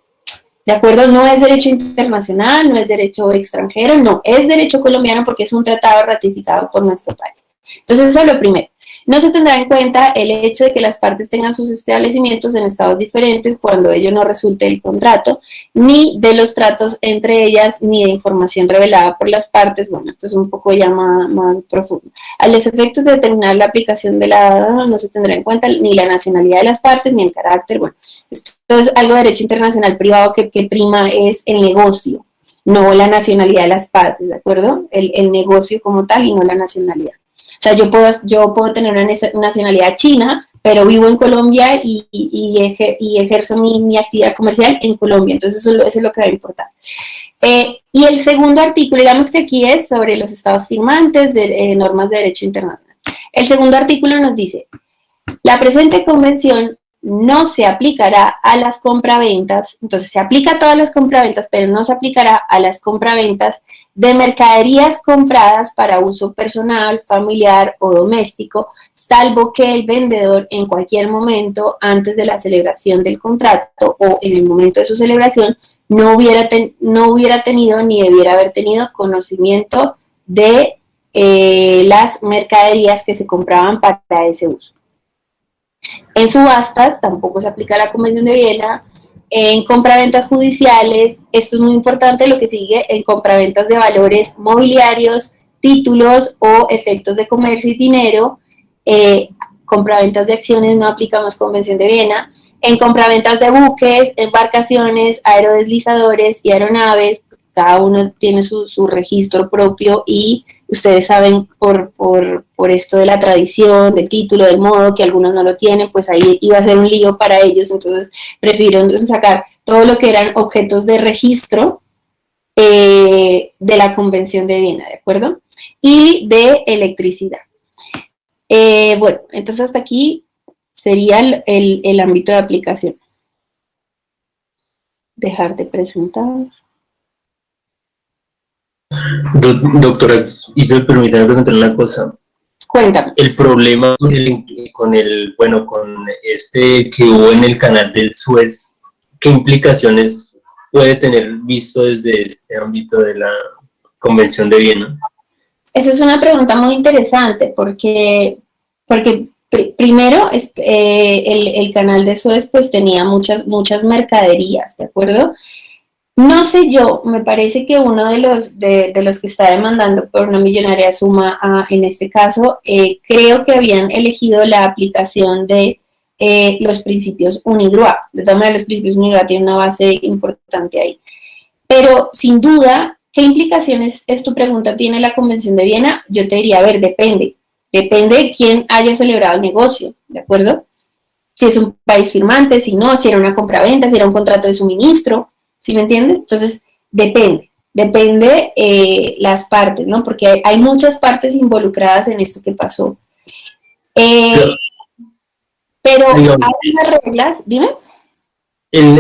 ¿De acuerdo? No es derecho internacional, no es derecho extranjero, no, es derecho colombiano porque es un tratado ratificado por nuestro país. Entonces, eso es lo primero. No se tendrá en cuenta el hecho de que las partes tengan sus establecimientos en estados diferentes cuando ello no resulte del contrato, ni de los tratos entre ellas, ni de información revelada por las partes. Bueno, esto es un poco ya más profundo. A los efectos de determinar la aplicación de la no se tendrá en cuenta ni la nacionalidad de las partes, ni el carácter. Bueno, esto es algo de derecho internacional privado que prima es el negocio, no la nacionalidad de las partes, ¿de acuerdo? El negocio como tal y no la nacionalidad. O sea, yo puedo tener una nacionalidad china, pero vivo en Colombia y ejerzo mi actividad comercial en Colombia. Entonces, eso es lo que va a importar. Y el segundo artículo, digamos que aquí es sobre los estados firmantes de normas de derecho internacional. El segundo artículo nos dice, la presente convención no se aplicará a las compraventas, entonces se aplica a todas las compraventas, pero no se aplicará a las compraventas de mercaderías compradas para uso personal, familiar o doméstico, salvo que el vendedor en cualquier momento antes de la celebración del contrato o en el momento de su celebración no hubiera tenido ni debiera haber tenido conocimiento de las mercaderías que se compraban para ese uso. En subastas tampoco se aplica la Convención de Viena. En compraventas judiciales, esto es muy importante, lo que sigue, en compraventas de valores mobiliarios, títulos o efectos de comercio y dinero, compraventas de acciones no aplicamos Convención de Viena. En compraventas de buques, embarcaciones, aerodeslizadores y aeronaves, cada uno tiene su registro propio y ustedes saben por esto de la tradición, del título, del modo, que algunos no lo tienen, pues ahí iba a ser un lío para ellos, entonces prefirieron sacar todo lo que eran objetos de registro de la Convención de Viena, ¿de acuerdo? Y de electricidad. Bueno, entonces hasta aquí sería el ámbito de aplicación. Dejar de presentar. Doctora, y se me permite preguntar una cosa. Cuéntame. El problema con este que hubo en el canal del Suez, ¿qué implicaciones puede tener visto desde este ámbito de la Convención de Viena? Esa es una pregunta muy interesante porque primero el canal de Suez pues tenía muchas mercaderías, ¿de acuerdo? No sé yo, me parece que uno de los que está demandando por una millonaria suma en este caso, creo que habían elegido la aplicación de los principios UNIDROIT. De todas maneras, los principios UNIDROIT tienen una base importante ahí. Pero, sin duda, ¿qué implicaciones es tu pregunta? ¿Tiene la Convención de Viena? Yo te diría, a ver, depende. Depende de quién haya celebrado el negocio, ¿de acuerdo? Si es un país firmante, si no, si era una compraventa, si era un contrato de suministro. ¿Sí me entiendes? Entonces, depende las partes, ¿no? Porque hay muchas partes involucradas en esto que pasó. Pero digamos, hay unas reglas, dime.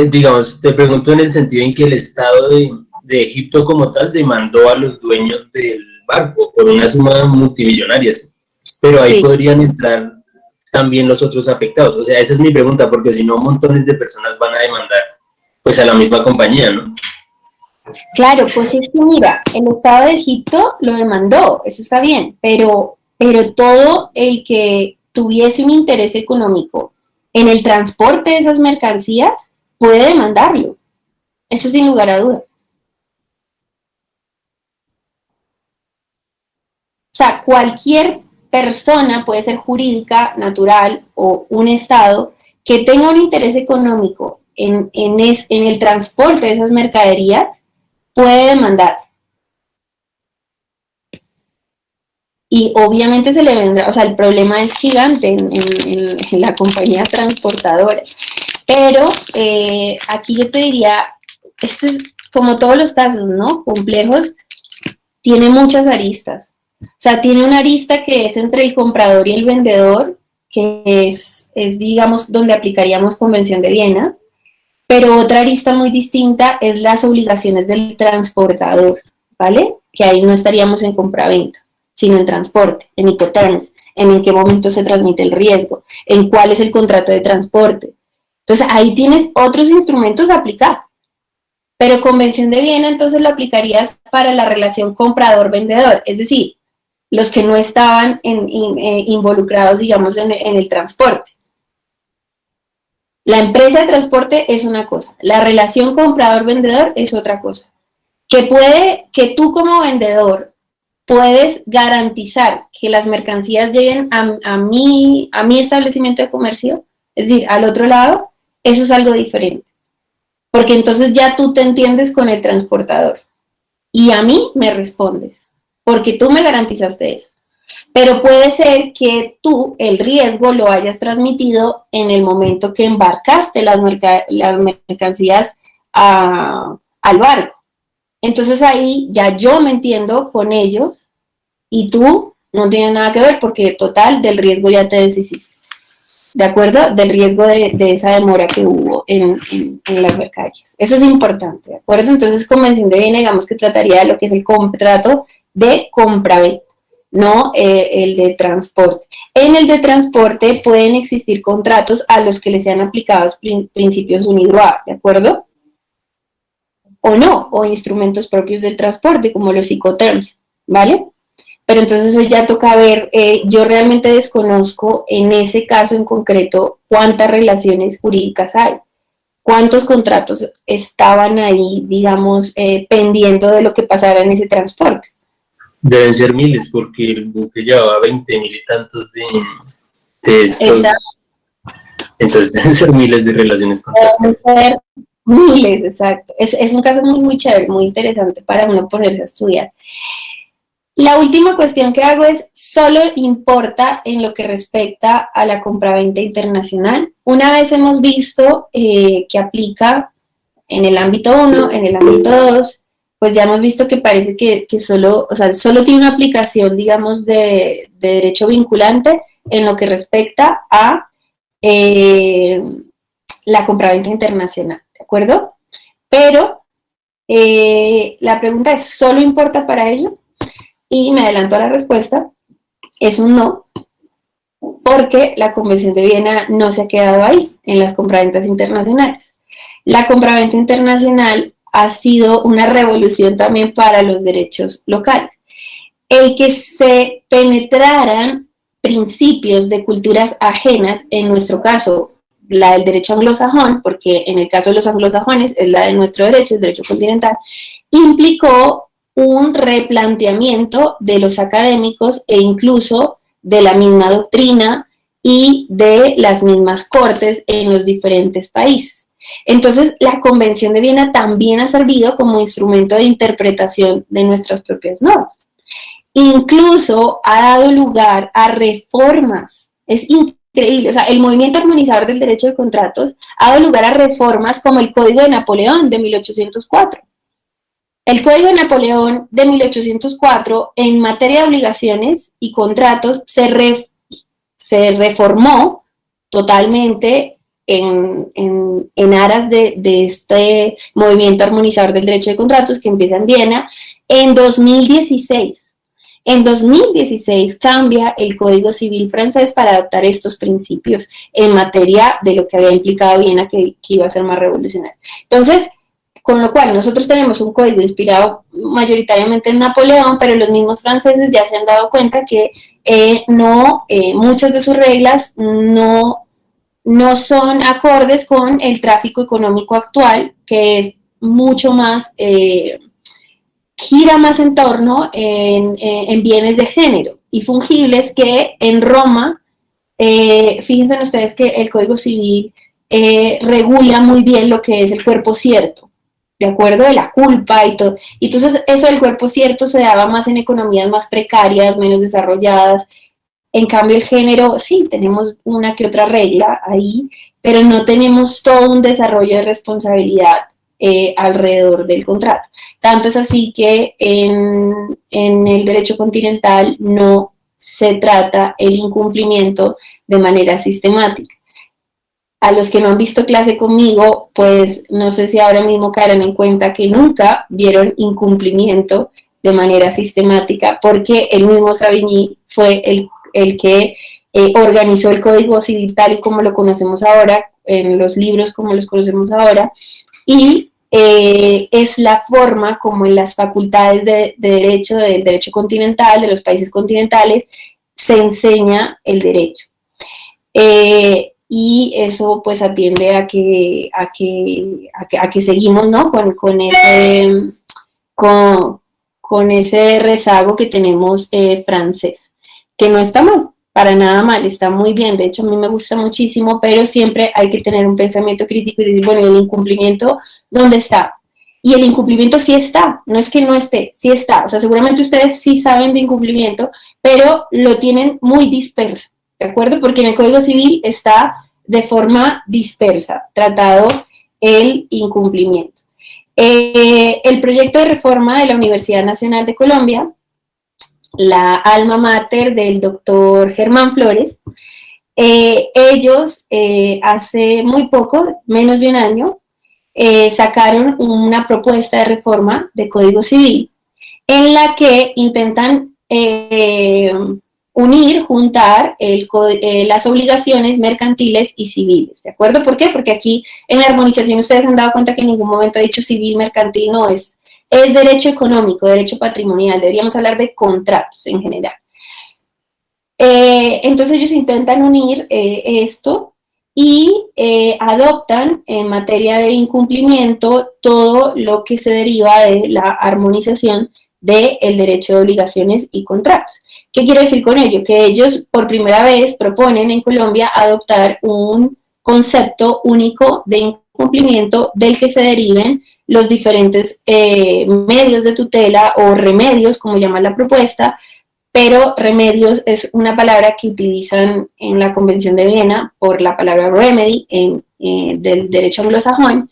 Digamos, te pregunto en el sentido en que el Estado de Egipto como tal demandó a los dueños del barco por una suma multimillonaria, pero ahí podrían entrar también los otros afectados. O sea, esa es mi pregunta, porque si no, montones de personas van a demandar pues a la misma compañía, ¿no? Claro, pues es que mira, el Estado de Egipto lo demandó, eso está bien, pero todo el que tuviese un interés económico en el transporte de esas mercancías puede demandarlo, eso sin lugar a duda. O sea, cualquier persona puede ser jurídica, natural o un Estado que tenga un interés económico en el transporte de esas mercaderías, puede demandar. Y obviamente se le vendrá, o sea, el problema es gigante en la compañía transportadora. Pero aquí yo te diría, esto es como todos los casos, ¿no? Complejos, tiene muchas aristas. O sea, tiene una arista que es entre el comprador y el vendedor, que es digamos, donde aplicaríamos Convención de Viena. Pero otra arista muy distinta es las obligaciones del transportador, ¿vale? Que ahí no estaríamos en compraventa, sino en transporte, en Incoterms, en qué momento se transmite el riesgo, en cuál es el contrato de transporte. Entonces, ahí tienes otros instrumentos a aplicar. Pero Convención de Viena, entonces lo aplicarías para la relación comprador-vendedor. Es decir, los que no estaban involucrados, digamos, en el transporte. La empresa de transporte es una cosa, la relación comprador-vendedor es otra cosa. Que tú como vendedor puedes garantizar que las mercancías lleguen a mi establecimiento de comercio, es decir, al otro lado, eso es algo diferente. Porque entonces ya tú te entiendes con el transportador y a mí me respondes, porque tú me garantizaste eso. Pero puede ser que tú el riesgo lo hayas transmitido en el momento que embarcaste las mercancías al barco. Entonces ahí ya yo me entiendo con ellos y tú no tienes nada que ver porque total del riesgo ya te deshiciste. ¿De acuerdo? Del riesgo de esa demora que hubo en las mercancías. Eso es importante, ¿de acuerdo? Entonces, convención de bienes, digamos que trataría de lo que es el contrato de compra-venta, no el de transporte. En el de transporte pueden existir contratos a los que les sean aplicados principios UNIDROIT, ¿de acuerdo? O no, o instrumentos propios del transporte, como los Incoterms, ¿vale? Pero entonces eso ya toca ver, yo realmente desconozco en ese caso en concreto cuántas relaciones jurídicas hay, cuántos contratos estaban ahí, digamos, pendiendo de lo que pasara en ese transporte. Deben ser miles, porque el buque llevaba 20.000 y tantos de estos. Exacto. Entonces deben ser miles de relaciones contractuales. Deben ser miles, exacto. Es un caso muy, muy chévere, muy interesante para uno ponerse a estudiar. La última cuestión que hago es, solo importa en lo que respecta a la compraventa internacional. Una vez hemos visto que aplica en el ámbito 1, en el ámbito 2, pues ya hemos visto que parece que solo tiene una aplicación, digamos, de derecho vinculante en lo que respecta a la compraventa internacional, ¿de acuerdo? Pero la pregunta es, ¿solo importa para ello? Y me adelanto a la respuesta, es un no, porque la Convención de Viena no se ha quedado ahí, en las compraventas internacionales. La compraventa internacional ha sido una revolución también para los derechos locales. El que se penetraran principios de culturas ajenas, en nuestro caso, la del derecho anglosajón, porque en el caso de los anglosajones es la de nuestro derecho, el derecho continental, implicó un replanteamiento de los académicos e incluso de la misma doctrina y de las mismas cortes en los diferentes países. Entonces, la Convención de Viena también ha servido como instrumento de interpretación de nuestras propias normas. Incluso ha dado lugar a reformas. Es increíble. O sea, el movimiento armonizador del derecho de contratos ha dado lugar a reformas como el Código de Napoleón de 1804. El Código de Napoleón de 1804, en materia de obligaciones y contratos, se reformó totalmente en aras de este movimiento armonizador del derecho de contratos que empieza en Viena en 2016. En 2016 cambia el Código Civil francés para adaptar estos principios en materia de lo que había implicado Viena, que iba a ser más revolucionario. Entonces, con lo cual nosotros tenemos un código inspirado mayoritariamente en Napoleón, pero los mismos franceses ya se han dado cuenta que muchas de sus reglas no son acordes con el tráfico económico actual, que es mucho más, gira más en torno en bienes de género y fungibles, que en Roma, fíjense ustedes que el Código Civil regula muy bien lo que es el cuerpo cierto, de acuerdo, de la culpa y todo. Y entonces eso del cuerpo cierto se daba más en economías más precarias, menos desarrolladas. En cambio el género, sí, tenemos una que otra regla ahí, pero no tenemos todo un desarrollo de responsabilidad alrededor del contrato. Tanto es así que en el derecho continental no se trata el incumplimiento de manera sistemática. A los que no han visto clase conmigo, pues no sé si ahora mismo caerán en cuenta que nunca vieron incumplimiento de manera sistemática, porque el mismo Savigny fue el que organizó el Código Civil tal y como lo conocemos ahora, en los libros como los conocemos ahora, y es la forma como en las facultades del derecho continental, de los países continentales, se enseña el derecho. Y eso pues atiende a que seguimos, ¿no? con ese rezago que tenemos francés, que no está mal, para nada mal, está muy bien, de hecho a mí me gusta muchísimo, pero siempre hay que tener un pensamiento crítico y decir, bueno, ¿y el incumplimiento dónde está? Y el incumplimiento sí está, no es que no esté, sí está, o sea, seguramente ustedes sí saben de incumplimiento, pero lo tienen muy disperso, ¿de acuerdo? Porque en el Código Civil está de forma dispersa, tratado el incumplimiento. El proyecto de reforma de la Universidad Nacional de Colombia, la alma mater del doctor Germán Flores, ellos hace muy poco, menos de un año, sacaron una propuesta de reforma de Código Civil en la que intentan juntar las obligaciones mercantiles y civiles, ¿de acuerdo? ¿Por qué? Porque aquí en la armonización ustedes se han dado cuenta que en ningún momento ha dicho civil, mercantil, no es derecho económico, derecho patrimonial, deberíamos hablar de contratos en general. Entonces ellos intentan unir esto y adoptan en materia de incumplimiento todo lo que se deriva de la armonización del derecho de obligaciones y contratos. ¿Qué quiere decir con ello? Que ellos por primera vez proponen en Colombia adoptar un concepto único de incumplimiento del que se deriven los diferentes medios de tutela o remedios, como llama la propuesta, pero remedios es una palabra que utilizan en la Convención de Viena por la palabra remedy del derecho anglosajón,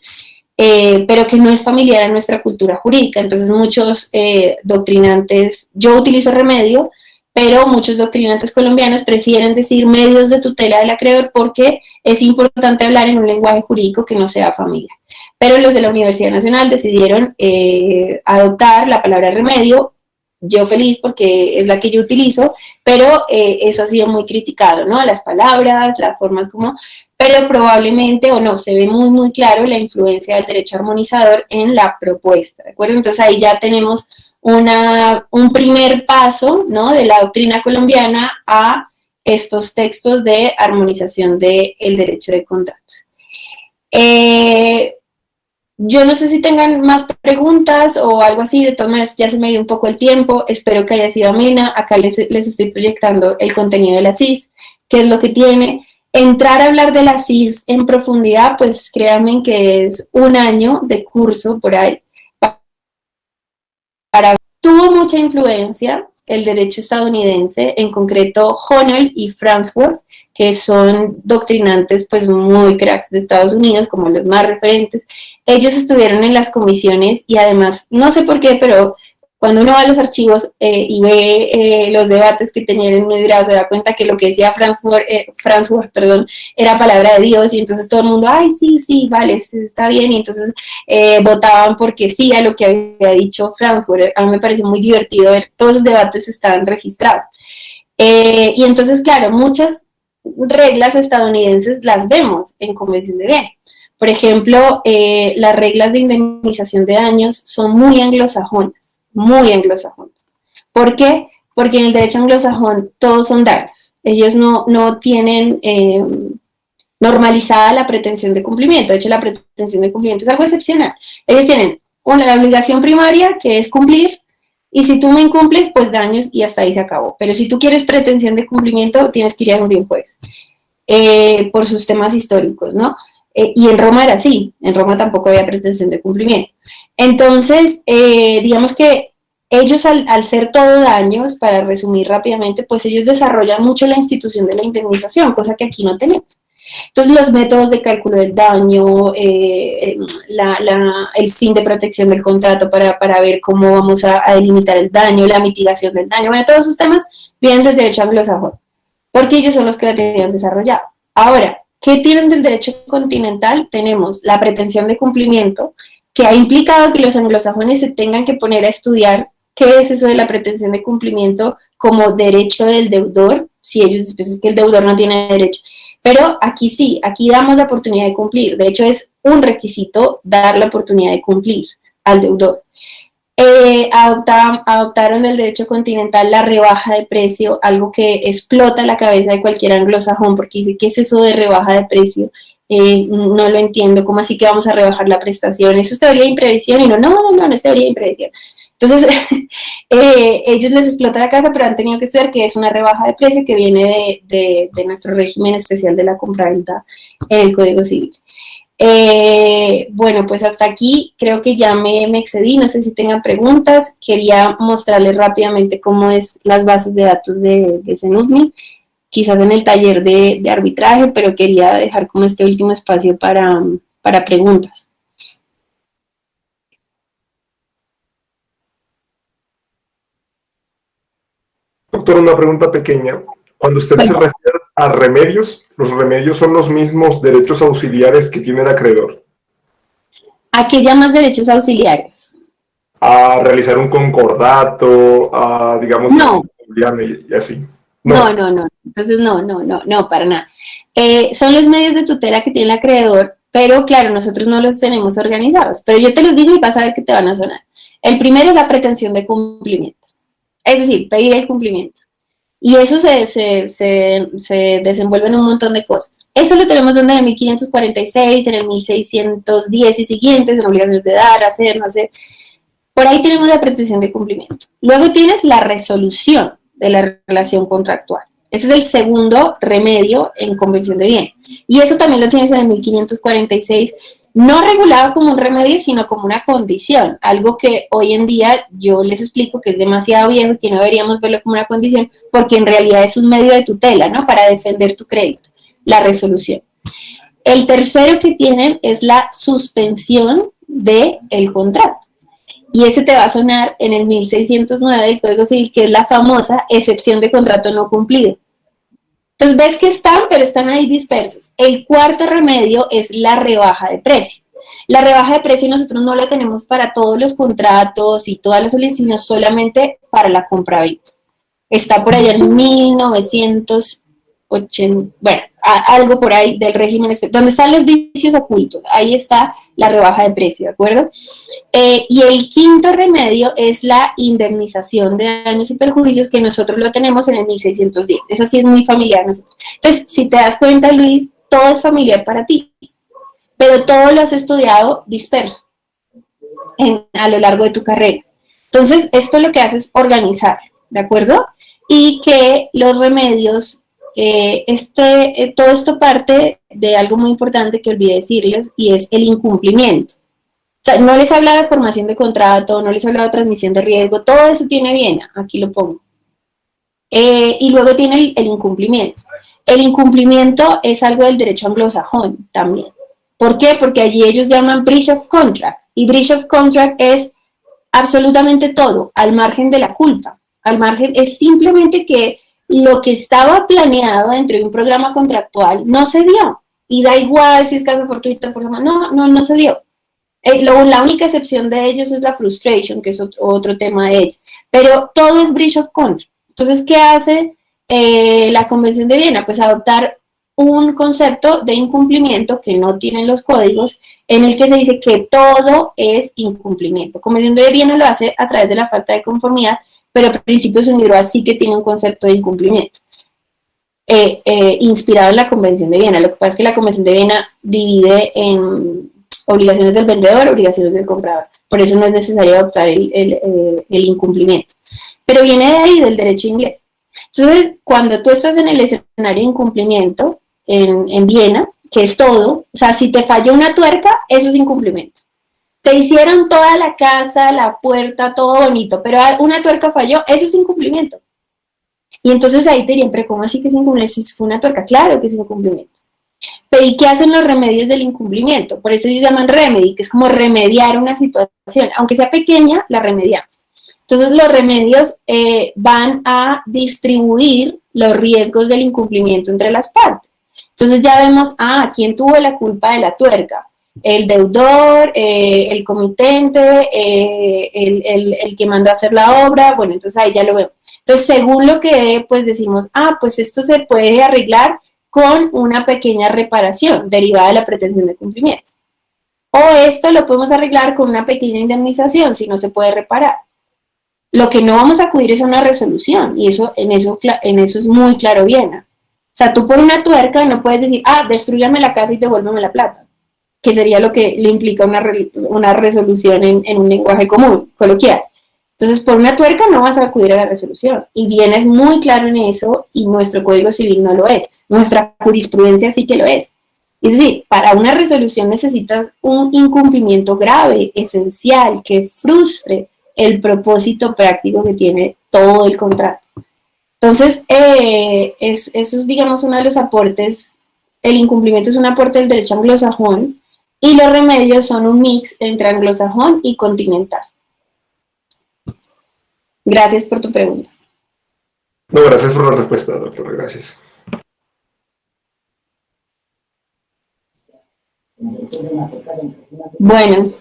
pero que no es familiar a nuestra cultura jurídica. Entonces muchos doctrinantes, yo utilizo remedio, pero muchos doctrinantes colombianos prefieren decir medios de tutela del acreedor porque es importante hablar en un lenguaje jurídico que no sea familiar. Pero los de la Universidad Nacional decidieron adoptar la palabra remedio, yo feliz porque es la que yo utilizo, pero eso ha sido muy criticado, ¿no? Las palabras, las formas como, pero probablemente o no, se ve muy, muy claro la influencia del derecho armonizador en la propuesta, ¿de acuerdo? Entonces ahí ya tenemos un primer paso, ¿no? De la doctrina colombiana a estos textos de armonización del derecho de contratos. Yo no sé si tengan más preguntas o algo así, de todas maneras ya se me dio un poco el tiempo, espero que haya sido amena. Acá les estoy proyectando el contenido de la CIS, qué es lo que tiene. Entrar a hablar de la CIS en profundidad, pues créanme que es un año de curso por ahí. Tuvo mucha influencia el derecho estadounidense, en concreto Honnold y Farnsworth, que son doctrinantes pues muy cracks de Estados Unidos, como los más referentes. Ellos estuvieron en las comisiones y además, no sé por qué, pero cuando uno va a los archivos y ve los debates que tenían en Medrado, se da cuenta que lo que decía Farnsworth, era palabra de Dios, y entonces todo el mundo, ay, sí, vale, está bien, y entonces votaban porque sí a lo que había dicho Farnsworth. A mí me pareció muy divertido ver, todos esos debates estaban registrados. Y entonces, claro, muchas reglas estadounidenses las vemos en Convención de Viena. Por ejemplo, las reglas de indemnización de daños son muy anglosajonas, muy anglosajonas. ¿Por qué? Porque en el derecho anglosajón todos son daños. Ellos no tienen normalizada la pretensión de cumplimiento. De hecho, la pretensión de cumplimiento es algo excepcional. Ellos tienen la obligación primaria, que es cumplir, y si tú me incumples, pues daños y hasta ahí se acabó. Pero si tú quieres pretensión de cumplimiento, tienes que ir a un juez por sus temas históricos, ¿no? Y en Roma era así, en Roma tampoco había pretensión de cumplimiento. Entonces, digamos que ellos al ser todo daños, para resumir rápidamente, pues ellos desarrollan mucho la institución de la indemnización, cosa que aquí no tenemos. Entonces, los métodos de cálculo del daño, el fin de protección del contrato para ver cómo vamos a delimitar el daño, la mitigación del daño, bueno, todos esos temas vienen del derecho anglosajón, porque ellos son los que la tenían desarrollado. Ahora, ¿qué tienen del derecho continental? Tenemos la pretensión de cumplimiento, que ha implicado que los anglosajones se tengan que poner a estudiar qué es eso de la pretensión de cumplimiento como derecho del deudor, si ellos dicen que el deudor no tiene derecho. Pero aquí sí, aquí damos la oportunidad de cumplir. De hecho, es un requisito dar la oportunidad de cumplir al deudor. Adoptaron el derecho continental la rebaja de precio, algo que explota la cabeza de cualquier anglosajón, porque dice, ¿qué es eso de rebaja de precio? No lo entiendo, ¿cómo así que vamos a rebajar la prestación? Eso es teoría de imprevisión, y no es teoría de imprevisión. Entonces, ellos les explota la cabeza, pero han tenido que estudiar que es una rebaja de precio que viene de nuestro régimen especial de la compraventa en el Código Civil. Bueno, pues hasta aquí creo que ya me excedí, no sé si tengan preguntas. Quería mostrarles rápidamente cómo es las bases de datos de Zenutmi, quizás en el taller de arbitraje, pero quería dejar como este último espacio para preguntas. Doctor, una pregunta pequeña. Cuando usted se refiere a remedios, ¿los remedios son los mismos derechos auxiliares que tiene el acreedor? ¿A qué llamas derechos auxiliares? A realizar un concordato, a, digamos, no. Y así. No. Entonces, no, para nada. Son los medios de tutela que tiene el acreedor, pero claro, nosotros no los tenemos organizados. Pero yo te los digo y vas a ver que te van a sonar. El primero es la pretensión de cumplimiento. Es decir, pedir el cumplimiento. Y eso se desenvuelve en un montón de cosas. Eso lo tenemos donde en el 1546, en el 1610 y siguientes, en obligaciones de dar, hacer, no hacer. Por ahí tenemos la pretensión de cumplimiento. Luego tienes la resolución de la relación contractual. Ese es el segundo remedio en convención de bien. Y eso también lo tienes en el 1546, no regulado como un remedio, sino como una condición, algo que hoy en día yo les explico que es demasiado viejo y que no deberíamos verlo como una condición, porque en realidad es un medio de tutela, ¿no? Para defender tu crédito, la resolución. El tercero que tienen es la suspensión del contrato. Y ese te va a sonar en el 1609 del Código Civil, que es la famosa excepción de contrato no cumplido. Entonces ves que están, pero están ahí dispersos. El cuarto remedio es la rebaja de precio. La rebaja de precio nosotros no la tenemos para todos los contratos y todas las solicitudes, sino solamente para la compraventa. Está por allá en 1980, bueno, algo por ahí del régimen, donde están los vicios ocultos, ahí está la rebaja de precio, ¿de acuerdo? Y el quinto remedio es la indemnización de daños y perjuicios, que nosotros lo tenemos en el 1610, eso sí es muy familiar. Entonces, si te das cuenta, Luis, todo es familiar para ti, pero todo lo has estudiado disperso a lo largo de tu carrera. Entonces, esto lo que hace es organizar, ¿de acuerdo? Y que los remedios, todo esto parte de algo muy importante que olvidé decirles, y es el incumplimiento. O sea, no les habla de formación de contrato, no les habla de transmisión de riesgo, todo eso tiene Viena, aquí lo pongo. Y luego tiene el incumplimiento. El incumplimiento es algo del derecho anglosajón también. ¿Por qué? Porque allí ellos llaman breach of contract, y breach of contract es absolutamente todo, al margen de la culpa. Al margen, es simplemente que lo que estaba planeado dentro de un programa contractual no se dio. Y da igual si es caso fortuito, no se dio. La única excepción de ellos es la frustration, que es otro tema de ellos. Pero todo es breach of contract. Entonces, ¿qué hace la Convención de Viena? Pues adoptar un concepto de incumplimiento que no tienen los códigos, en el que se dice que todo es incumplimiento. Convención de Viena lo hace a través de la falta de conformidad, pero Principios Unidos sí que tiene un concepto de incumplimiento, inspirado en la Convención de Viena. Lo que pasa es que la Convención de Viena divide en obligaciones del vendedor, obligaciones del comprador. Por eso no es necesario adoptar el incumplimiento. Pero viene de ahí, del derecho inglés. Entonces, cuando tú estás en el escenario de incumplimiento, en Viena, que es todo, o sea, si te falló una tuerca, eso es incumplimiento. Te hicieron toda la casa, la puerta, todo bonito, pero una tuerca falló, eso es incumplimiento. Y entonces ahí te dirían, pero ¿cómo así que es incumplimiento? Si fue una tuerca, claro que es incumplimiento. Pero ¿y qué hacen los remedios del incumplimiento? Por eso ellos llaman remedy, que es como remediar una situación. Aunque sea pequeña, la remediamos. Entonces los remedios van a distribuir los riesgos del incumplimiento entre las partes. Entonces ya vemos, ¿quién tuvo la culpa de la tuerca? El deudor, el comitente, el que mandó a hacer la obra. Bueno, entonces ahí ya lo vemos. Entonces, según lo que pues decimos, pues esto se puede arreglar con una pequeña reparación derivada de la pretensión de cumplimiento. O esto lo podemos arreglar con una pequeña indemnización si no se puede reparar. Lo que no vamos a acudir es a una resolución, y en eso es muy claro, Viena. O sea, tú por una tuerca no puedes decir, destrúyame la casa y devuélveme la plata, que sería lo que le implica una resolución en un lenguaje común, coloquial. Entonces, por una tuerca no vas a acudir a la resolución. Y Viena es muy claro en eso, y nuestro Código Civil no lo es. Nuestra jurisprudencia sí que lo es. Es decir, para una resolución necesitas un incumplimiento grave, esencial, que frustre el propósito práctico que tiene todo el contrato. Entonces, eso es, digamos, uno de los aportes. El incumplimiento es un aporte del derecho anglosajón, y los remedios son un mix entre anglosajón y continental. Gracias por tu pregunta. No, gracias por la respuesta, doctora, gracias. Bueno,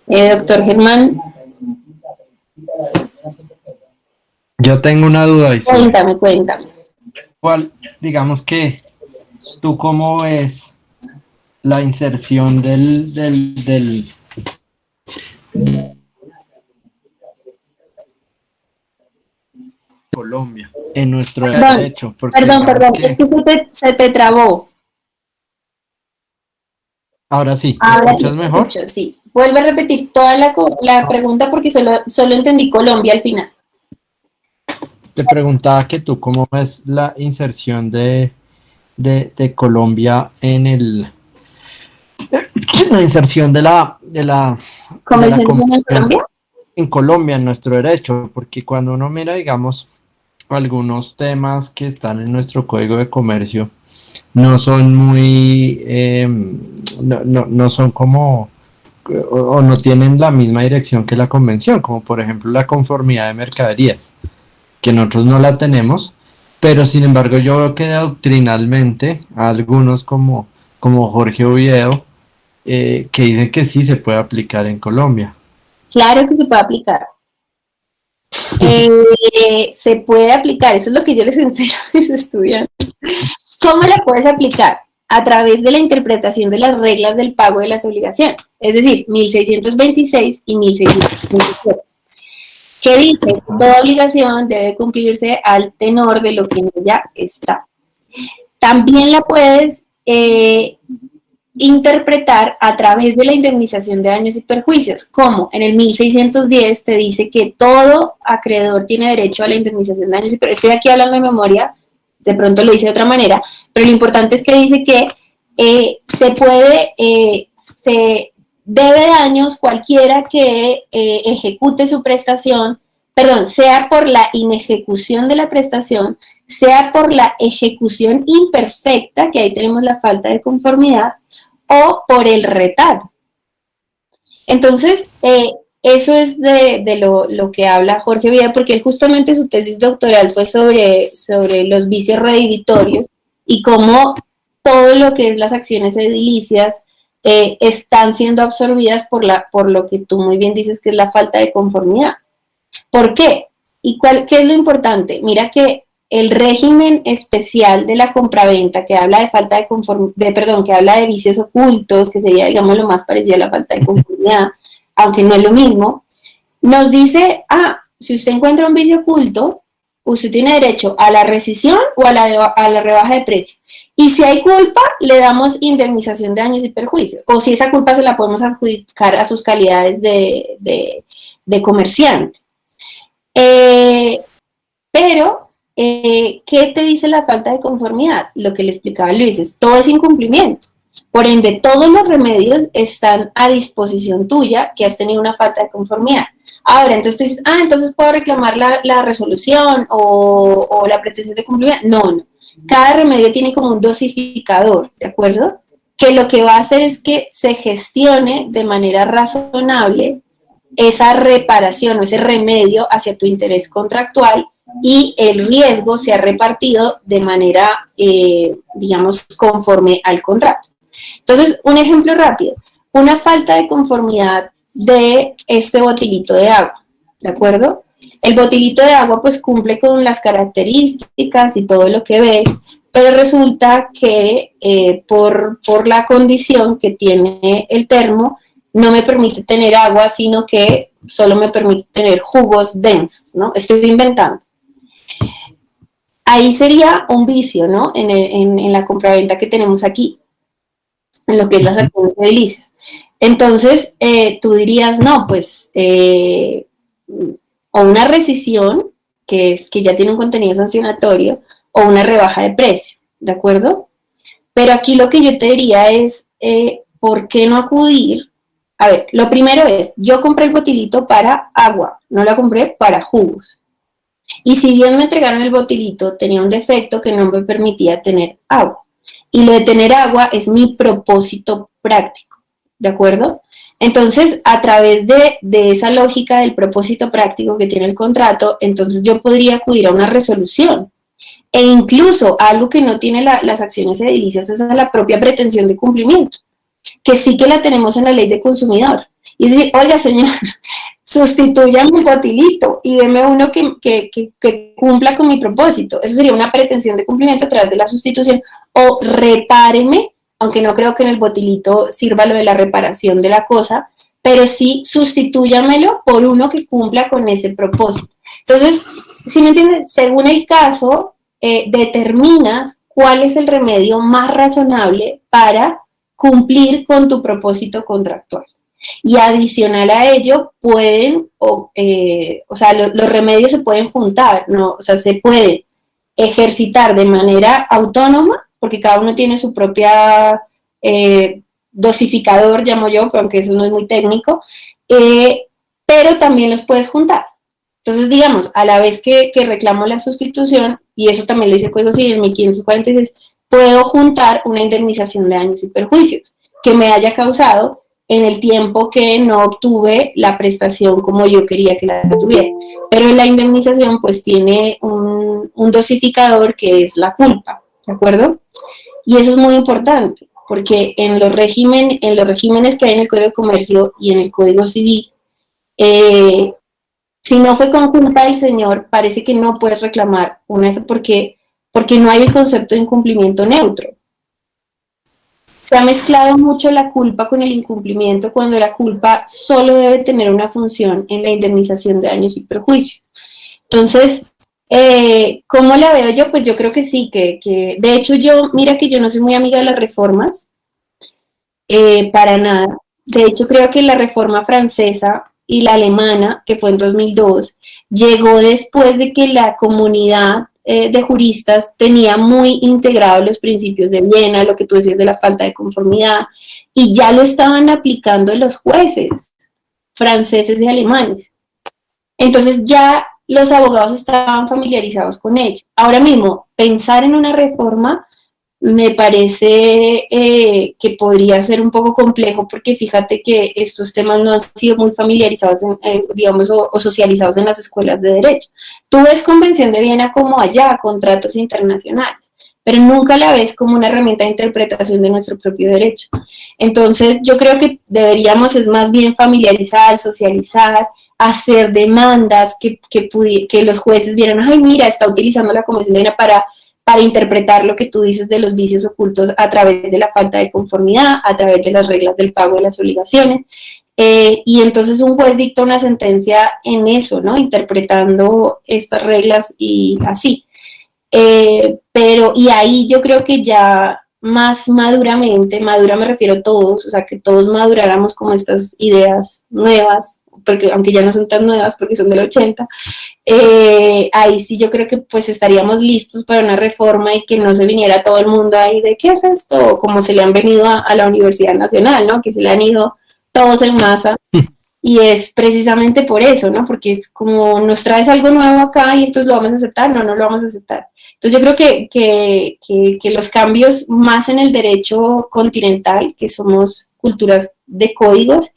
doctor Germán. Yo tengo una duda. Cuéntame. ¿Cuál, digamos que tú cómo ves la inserción del Colombia en nuestro derecho? Perdón, es que se te trabó. Ahora sí, ¿me Ahora escuchas sí, mejor? escucho, sí. Vuelve a repetir toda la pregunta porque solo entendí Colombia al final. Te preguntaba que tú cómo ves la inserción de Colombia en la inserción de la ¿Convención en Colombia? en Colombia, en nuestro derecho, porque cuando uno mira, digamos, algunos temas que están en nuestro Código de Comercio, no son muy, no son como, o no tienen la misma dirección que la convención, como por ejemplo la conformidad de mercaderías, que nosotros no la tenemos, pero sin embargo yo veo que doctrinalmente a algunos como Jorge Oviedo, que dicen que sí se puede aplicar en Colombia. Claro que se puede aplicar. Se puede aplicar, eso es lo que yo les enseño a mis estudiantes. ¿Cómo la puedes aplicar? A través de la interpretación de las reglas del pago de las obligaciones, es decir, 1626 y 1627. ¿Qué dice? Toda obligación debe cumplirse al tenor de lo que en ella está. También la puedes interpretar a través de la indemnización de daños y perjuicios, como en el 1610 te dice que todo acreedor tiene derecho a la indemnización de daños y perjuicios. Estoy aquí hablando de memoria, de pronto lo hice de otra manera, pero lo importante es que dice que se debe daños cualquiera que ejecute su prestación, sea por la inejecución de la prestación, sea por la ejecución imperfecta, que ahí tenemos la falta de conformidad, o por el retardo. Entonces, eso es de lo que habla Jorge Oviedo, porque él justamente su tesis doctoral fue sobre los vicios redivitorios y cómo todo lo que es las acciones edilicias están siendo absorbidas por lo que tú muy bien dices que es la falta de conformidad. ¿Por qué? ¿Y qué es lo importante? Mira que el régimen especial de la compraventa, que habla de falta de conformidad, que habla de vicios ocultos, que sería, digamos, lo más parecido a la falta de conformidad, aunque no es lo mismo, nos dice, si usted encuentra un vicio oculto, usted tiene derecho a la rescisión o a la rebaja de precio. Y si hay culpa, le damos indemnización de daños y perjuicios. O si esa culpa se la podemos adjudicar a sus calidades de comerciante. Pero, ¿qué te dice la falta de conformidad? Lo que le explicaba Luis, es todo es incumplimiento. Por ende, todos los remedios están a disposición tuya que has tenido una falta de conformidad. Ahora, entonces tú dices, entonces puedo reclamar la resolución o la pretensión de cumplimiento. No. Cada remedio tiene como un dosificador, ¿de acuerdo? Que lo que va a hacer es que se gestione de manera razonable esa reparación o ese remedio hacia tu interés contractual y el riesgo sea repartido de manera, digamos, conforme al contrato. Entonces, un ejemplo rápido, una falta de conformidad de este botilito de agua, ¿de acuerdo? El botilito de agua pues cumple con las características y todo lo que ves, pero resulta que por la condición que tiene el termo, no me permite tener agua, sino que solo me permite tener jugos densos, ¿no? Estoy inventando. Ahí sería un vicio, ¿no? En la compraventa que tenemos aquí, en lo que es las acciones edilicias. Entonces, tú dirías, no, pues, o una rescisión, que ya tiene un contenido sancionatorio, o una rebaja de precio, ¿de acuerdo? Pero aquí lo que yo te diría es, ¿por qué no acudir? A ver, lo primero es, yo compré el botilito para agua, no la compré para jugos. Y si bien me entregaron el botilito, tenía un defecto que no me permitía tener agua. Y lo de tener agua es mi propósito práctico, ¿de acuerdo? Entonces, a través de esa lógica del propósito práctico que tiene el contrato, entonces yo podría acudir a una resolución. E incluso algo que no tiene las acciones edilicias es la propia pretensión de cumplimiento, que sí que la tenemos en la ley de consumidor. Y es decir, oiga señor, sustitúyame el botilito y deme uno que cumpla con mi propósito. Eso sería una pretensión de cumplimiento a través de la sustitución. O repáreme, aunque no creo que en el botilito sirva lo de la reparación de la cosa, pero sí sustitúyamelo por uno que cumpla con ese propósito. Entonces, ¿sí me entiendes? Según el caso, determinas cuál es el remedio más razonable para cumplir con tu propósito contractual. Y adicional a ello, pueden, los remedios se pueden juntar, ¿no? O sea, se puede ejercitar de manera autónoma, porque cada uno tiene su propia dosificador, llamo yo, pero aunque eso no es muy técnico, pero también los puedes juntar. Entonces, digamos, a la vez que reclamo la sustitución, y eso también lo dice el Código Civil en 1546, puedo juntar una indemnización de daños y perjuicios que me haya causado en el tiempo que no obtuve la prestación como yo quería que la tuviera. Pero la indemnización pues tiene un dosificador que es la culpa, ¿de acuerdo? Y eso es muy importante, porque en los regímenes que hay en el Código de Comercio y en el Código Civil, si no fue con culpa del señor, parece que no puedes reclamar porque no hay el concepto de incumplimiento neutro. Se ha mezclado mucho la culpa con el incumplimiento cuando la culpa solo debe tener una función en la indemnización de daños y perjuicios. Entonces, ¿cómo la veo yo? Pues yo creo que sí, que de hecho mira que yo no soy muy amiga de las reformas, para nada. De hecho, creo que la reforma francesa y la alemana, que fue en 2002, llegó después de que la comunidad de juristas tenía muy integrados los principios de Viena, lo que tú decías de la falta de conformidad, y ya lo estaban aplicando los jueces franceses y alemanes. Entonces ya los abogados estaban familiarizados con ello. Ahora mismo, pensar en una reforma me parece que podría ser un poco complejo, porque fíjate que estos temas no han sido muy familiarizados, digamos, o socializados en las escuelas de derecho. Tú ves Convención de Viena como allá, contratos internacionales, pero nunca la ves como una herramienta de interpretación de nuestro propio derecho. Entonces, yo creo que deberíamos es más bien familiarizar, socializar, hacer demandas, que los jueces vieran, ay, mira, está utilizando la Convención de Viena para interpretar lo que tú dices de los vicios ocultos a través de la falta de conformidad, a través de las reglas del pago de las obligaciones, y entonces un juez dicta una sentencia en eso, ¿no? Interpretando estas reglas y así. Y ahí yo creo que ya más maduramente, madura me refiero a todos, o sea, que todos maduráramos como estas ideas nuevas, porque aunque ya no son tan nuevas porque son del 80, ahí sí yo creo que pues estaríamos listos para una reforma y que no se viniera todo el mundo ahí de ¿qué es esto? Como se le han venido a la Universidad Nacional, ¿no? Que se le han ido todos en masa, y es precisamente por eso, ¿no? Porque es como nos traes algo nuevo acá y entonces lo vamos a aceptar, no lo vamos a aceptar. Entonces yo creo que los cambios más en el derecho continental, que somos culturas de códigos,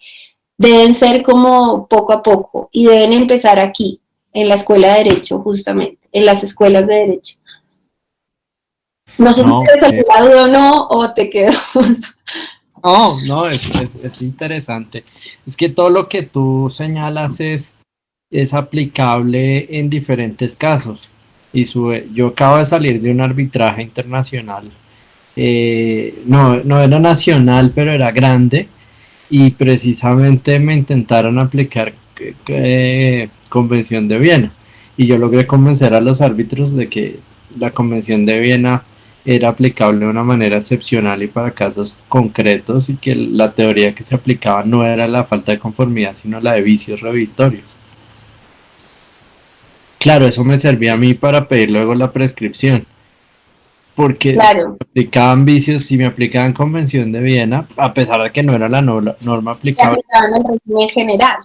deben ser como poco a poco y deben empezar aquí, en la escuela de derecho, justamente, en las escuelas de derecho. No sé si te salió la duda o no, o te quedó. No, es interesante. Es que todo lo que tú señalas es aplicable en diferentes casos. Yo acabo de salir de un arbitraje internacional, no era nacional, pero era grande, y precisamente me intentaron aplicar Convención de Viena, y yo logré convencer a los árbitros de que la Convención de Viena era aplicable de una manera excepcional y para casos concretos, y que la teoría que se aplicaba no era la falta de conformidad, sino la de vicios revitorios. Claro, eso me servía a mí para pedir luego la prescripción, porque Claro. si me aplicaban Convención de Viena, a pesar de que no era la norma Se aplicable, aplicaba en el régimen general.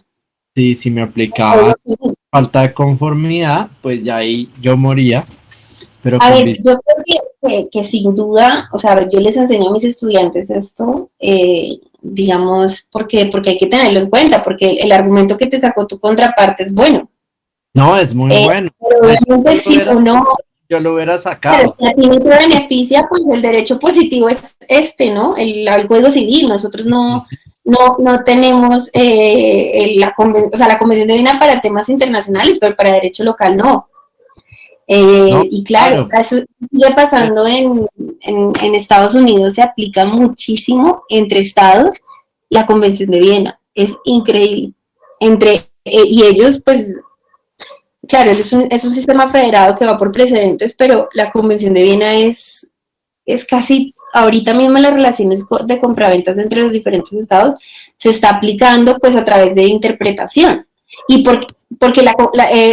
si me aplicaba Algo así. falta de conformidad, pues ya ahí yo moría, pero A con ver, yo creo que sin duda, o sea, yo les enseño a mis estudiantes esto, digamos, porque hay que tenerlo en cuenta, porque el argumento que te sacó tu contraparte es bueno. no, es muy bueno. Pero obviamente si uno, Yo lo hubiera pero sacado. si a ti no te beneficia, pues el derecho positivo es este, ¿no? El juego civil. Nosotros no tenemos la Convención de Viena para temas internacionales, pero para derecho local no. No, Y claro, o sea, eso sigue pasando en Estados Unidos, se aplica muchísimo entre estados la Convención de Viena. Es increíble. Y ellos, pues, claro, es un sistema federado que va por precedentes, pero la Convención de Viena es casi, ahorita mismo las relaciones de compraventas entre los diferentes estados se está aplicando pues a través de interpretación. Y porque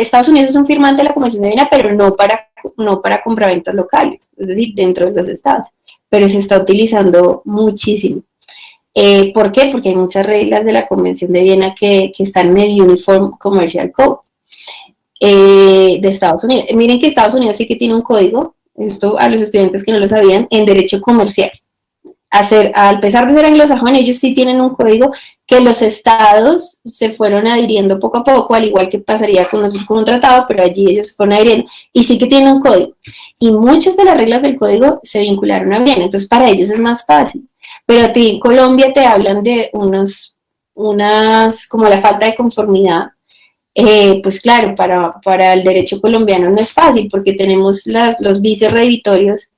Estados Unidos es un firmante de la Convención de Viena, pero no para compraventas locales, es decir, dentro de los estados, pero se está utilizando muchísimo. ¿Por qué? Porque hay muchas reglas de la Convención de Viena que están en el Uniform Commercial Code de Estados Unidos. Miren que Estados Unidos sí que tiene un código, esto a los estudiantes que no lo sabían, en derecho comercial. A pesar de ser anglosajones, ellos sí tienen un código que los estados se fueron adhiriendo poco a poco, al igual que pasaría con nosotros con un tratado, pero allí ellos se fueron adhiriendo y sí que tienen un código. Y muchas de las reglas del código se vincularon a Viena, entonces para ellos es más fácil. Pero a ti en Colombia te hablan de unas como la falta de conformidad. Pues claro, para el derecho colombiano no es fácil porque tenemos los vicios revitorios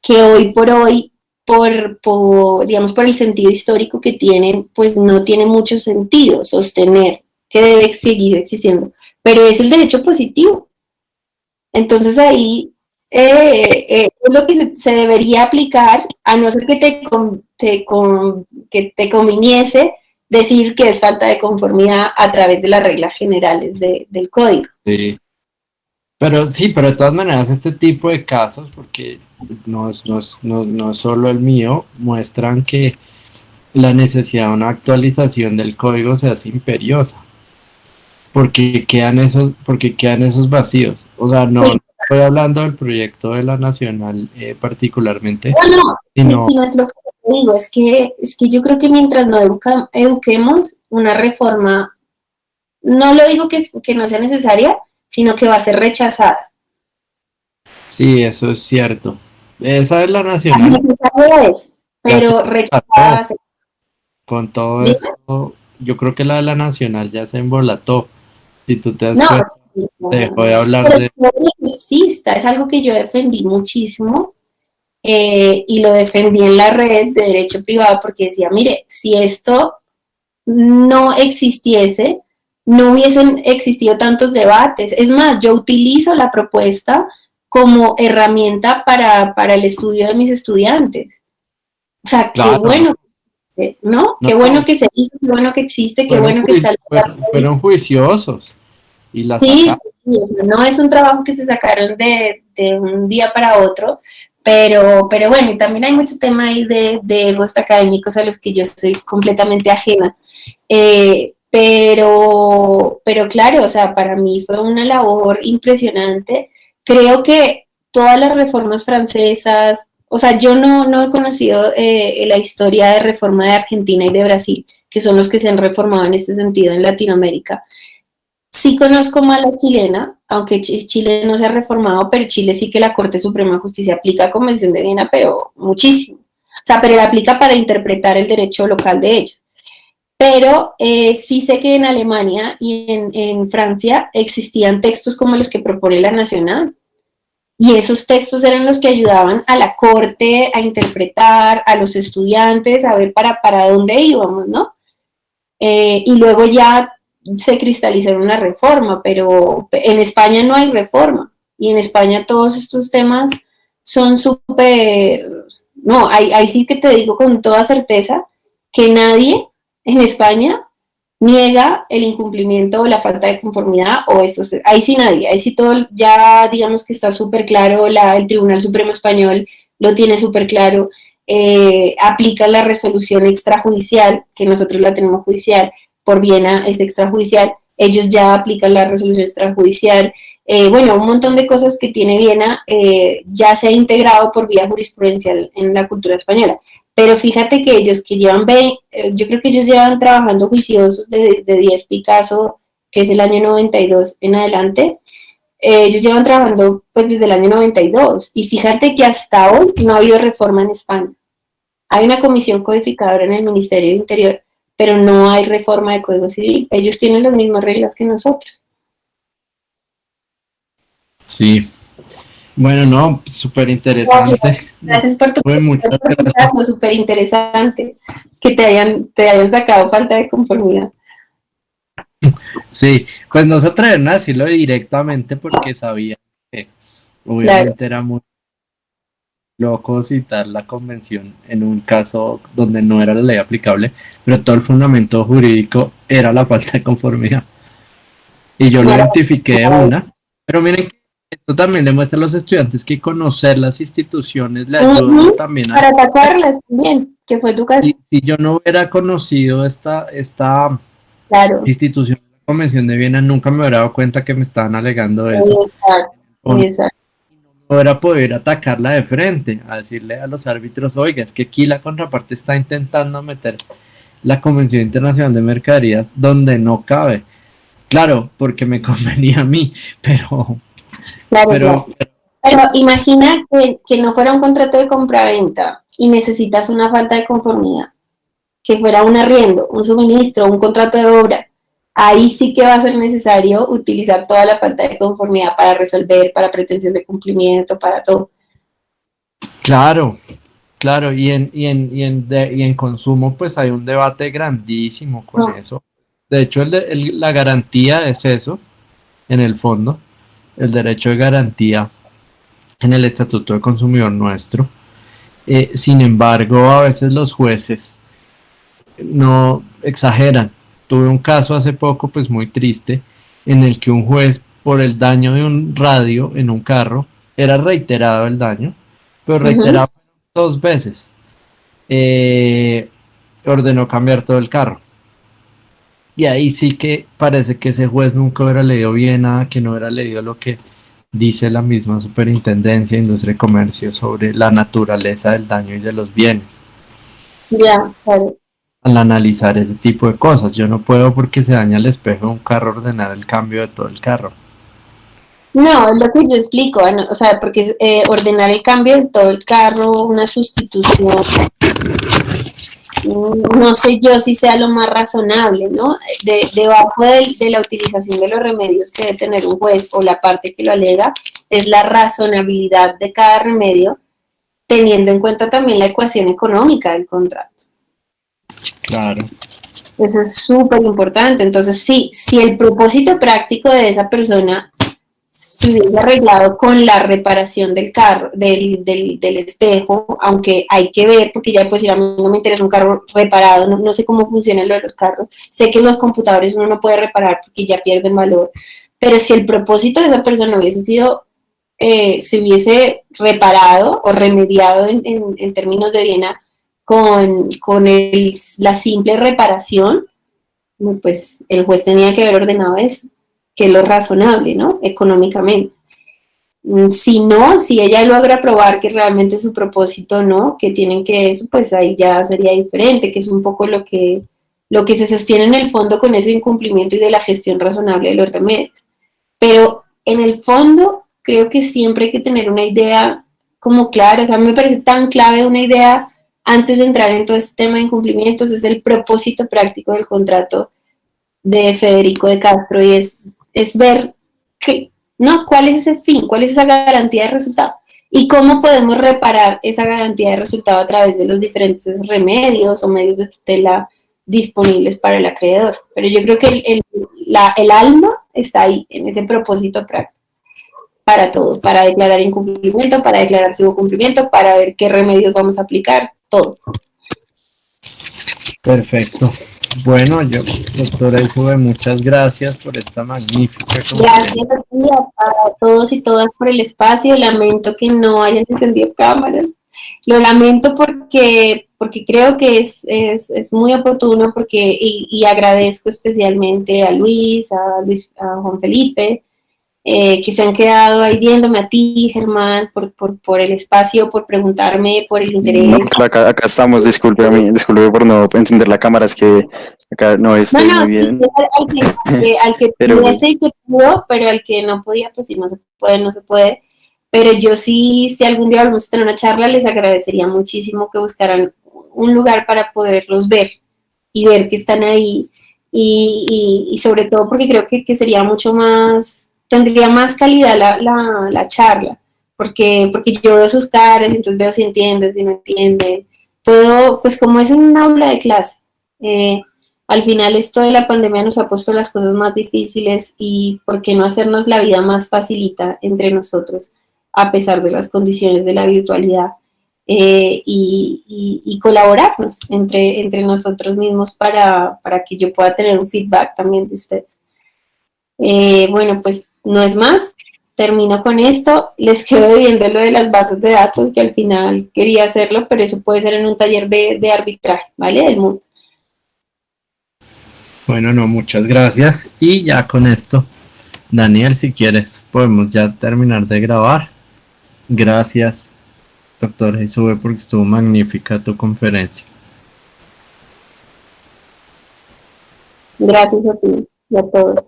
que hoy por hoy, digamos, por el sentido histórico que tienen, pues no tiene mucho sentido sostener que debe seguir existiendo, pero es el derecho positivo. Entonces ahí es lo que se debería aplicar, a no ser que te conviniese decir que es falta de conformidad a través de las reglas generales del código. Sí. Pero de todas maneras este tipo de casos, porque no es solo el mío, muestran que la necesidad de una actualización del código se hace imperiosa, porque quedan esos vacíos. O sea, no estoy hablando del proyecto de la Nacional particularmente, no es lo que te digo, es que yo creo que mientras no eduquemos, una reforma, no lo digo que no sea necesaria, sino que va a ser rechazada. Sí, eso es cierto. Esa es la Nacional. Necesaria es, pero rechazada. Con todo ¿Dime? esto, yo creo que la de la Nacional ya se embolató. Si tú te das No, cuenta, sí, dejó de hablar pero de... no exista, es algo que yo defendí muchísimo y lo defendí en la red de derecho privado porque decía, mire, si esto no existiese, no hubiesen existido tantos debates. Es más, yo utilizo la propuesta como herramienta para el estudio de mis estudiantes. O sea, Claro. qué bueno, ¿no? Qué bueno que se hizo, qué bueno que existe, qué bueno que está... Fueron juiciosos y la Sí, sacaron. sí, o sea, no es un trabajo que se sacaron de un día para otro, pero bueno, y también hay mucho tema ahí de egos académicos a los que yo soy completamente ajena. Pero claro, o sea, para mí fue una labor impresionante. Creo que todas las reformas francesas, o sea, yo no he conocido la historia de reforma de Argentina y de Brasil, que son los que se han reformado en este sentido en Latinoamérica. Sí conozco más la chilena, aunque Chile no se ha reformado, pero Chile sí que la Corte Suprema de Justicia aplica Convención de Viena, pero muchísimo. O sea, pero la aplica para interpretar el derecho local de ellos. Pero sí sé que en Alemania y en Francia existían textos como los que propone la Nacional. Y esos textos eran los que ayudaban a la corte a interpretar, a los estudiantes a ver para dónde íbamos, ¿no? Y luego ya se cristalizó en una reforma, pero en España no hay reforma. Y en España todos estos temas son súper... No, ahí sí que te digo con toda certeza que nadie en España niega el incumplimiento o la falta de conformidad o estos, ahí sí nadie, ahí sí todo ya digamos que está súper claro, el Tribunal Supremo Español lo tiene súper claro, aplica la resolución extrajudicial, que nosotros la tenemos judicial, por Viena es extrajudicial, ellos ya aplican la resolución extrajudicial, bueno, un montón de cosas que tiene Viena ya se ha integrado por vía jurisprudencial en la cultura española. Pero fíjate que ellos que llevan, yo creo que ellos llevan trabajando juiciosos desde 10 Picasso, que es el año 92 en adelante, ellos llevan trabajando pues desde el año 92 y fíjate que hasta hoy no ha habido reforma en España. Hay una comisión codificadora en el Ministerio de Interior, pero no hay reforma de Código Civil. Ellos tienen las mismas reglas que nosotros. Sí. Bueno, no, súper interesante. Gracias por tu caso, súper interesante que te hayan sacado falta de conformidad. Sí, pues no se atreven a decirlo directamente porque sabían que obviamente era muy loco citar la convención en un caso donde no era la ley aplicable, pero todo el fundamento jurídico era la falta de conformidad. Y yo lo identifiqué de una, pero miren, esto también demuestra a los estudiantes que conocer las instituciones le ayuda también para atacarlas también, que fue tu caso. Si yo no hubiera conocido esta institución, la Convención de Viena, nunca me hubiera dado cuenta que me estaban alegando eso. Exacto. No hubiera podido atacarla de frente, a decirle a los árbitros, oiga, es que aquí la contraparte está intentando meter la Convención Internacional de Mercaderías donde no cabe. Claro, porque me convenía a mí, pero... Claro. Pero imagina que no fuera un contrato de compraventa y necesitas una falta de conformidad, que fuera un arriendo, un suministro, un contrato de obra. Ahí sí que va a ser necesario utilizar toda la falta de conformidad para resolver, para pretensión de cumplimiento, para todo. Claro, y en consumo pues hay un debate grandísimo con eso. De hecho, la garantía es eso, en el fondo. El derecho de garantía en el Estatuto del Consumidor nuestro. Sin embargo, a veces los jueces no exageran. Tuve un caso hace poco, pues muy triste, en el que un juez, por el daño de un radio en un carro, era reiterado el daño, pero reiterado 2 veces, ordenó cambiar todo el carro. Y ahí sí que parece que ese juez nunca hubiera leído bien nada, que no hubiera leído lo que dice la misma Superintendencia de Industria y Comercio sobre la naturaleza del daño y de los bienes. Ya, claro. Al analizar ese tipo de cosas, yo no puedo porque se daña el espejo de un carro ordenar el cambio de todo el carro. No, es lo que yo explico, o sea, porque ordenar el cambio de todo el carro, una sustitución, no sé yo si sea lo más razonable, ¿no? Debajo de la utilización de los remedios que debe tener un juez o la parte que lo alega, es la razonabilidad de cada remedio, teniendo en cuenta también la ecuación económica del contrato. Claro. Eso es súper importante. Entonces, sí, si el propósito práctico de esa persona se hubiese arreglado con la reparación del carro, del espejo, aunque hay que ver, porque ya pues si a mí no me interesa un carro reparado, no sé cómo funciona lo de los carros, sé que los computadores uno no puede reparar porque ya pierden valor, pero si el propósito de esa persona hubiese sido, se hubiese reparado o remediado en términos de Viena con la simple reparación, pues el juez tenía que haber ordenado eso, que es lo razonable, ¿no? Económicamente. Si no, si ella logra probar que realmente su propósito no, que tienen que eso, pues ahí ya sería diferente, que es un poco lo que se sostiene en el fondo con ese incumplimiento y de la gestión razonable de los remedios. Pero en el fondo creo que siempre hay que tener una idea como clara, o sea, me parece tan clave una idea antes de entrar en todo este tema de incumplimientos, es el propósito práctico del contrato de Federico de Castro y es ver No, ¿cuál es ese fin? ¿Cuál es esa garantía de resultado? ¿Y cómo podemos reparar esa garantía de resultado a través de los diferentes remedios o medios de tutela disponibles para el acreedor? Pero yo creo que el alma está ahí, en ese propósito práctico, para todo, para declarar incumplimiento, para declarar si hubo cumplimiento, para ver qué remedios vamos a aplicar, todo. Perfecto. Bueno, doctora Isube, muchas gracias por esta magnífica conferencia. Gracias a ti, a todos y todas por el espacio. Lamento que no hayan encendido cámaras. Lo lamento porque creo que es muy oportuno y agradezco especialmente a Luis, a Juan Felipe, que se han quedado ahí viéndome, a ti, Germán, por el espacio, por preguntarme, por el interés. No, acá estamos, disculpe por no encender la cámara, es que acá no estoy muy bien. Al que Pero pudiese y que pudo, pero al que no podía, pues sí, no se puede. Pero yo sí, si algún día vamos a tener una charla, les agradecería muchísimo que buscaran un lugar para poderlos ver y ver que están ahí. Y sobre todo porque creo que sería mucho más, tendría más calidad la charla, porque yo veo sus caras, entonces veo si entienden, si no entienden. Puedo, pues como es en un aula de clase, al final esto de la pandemia nos ha puesto las cosas más difíciles y por qué no hacernos la vida más facilita entre nosotros, a pesar de las condiciones de la virtualidad, y colaborarnos entre nosotros mismos para que yo pueda tener un feedback también de ustedes. Bueno, pues no es más, termino con esto, les quedo debiendo lo de las bases de datos, que al final quería hacerlo, pero eso puede ser en un taller de arbitraje, ¿vale? Del mundo. Bueno, no, muchas gracias. Y ya con esto, Daniel, si quieres, podemos ya terminar de grabar. Gracias, doctor Isube, porque estuvo magnífica tu conferencia. Gracias a ti y a todos.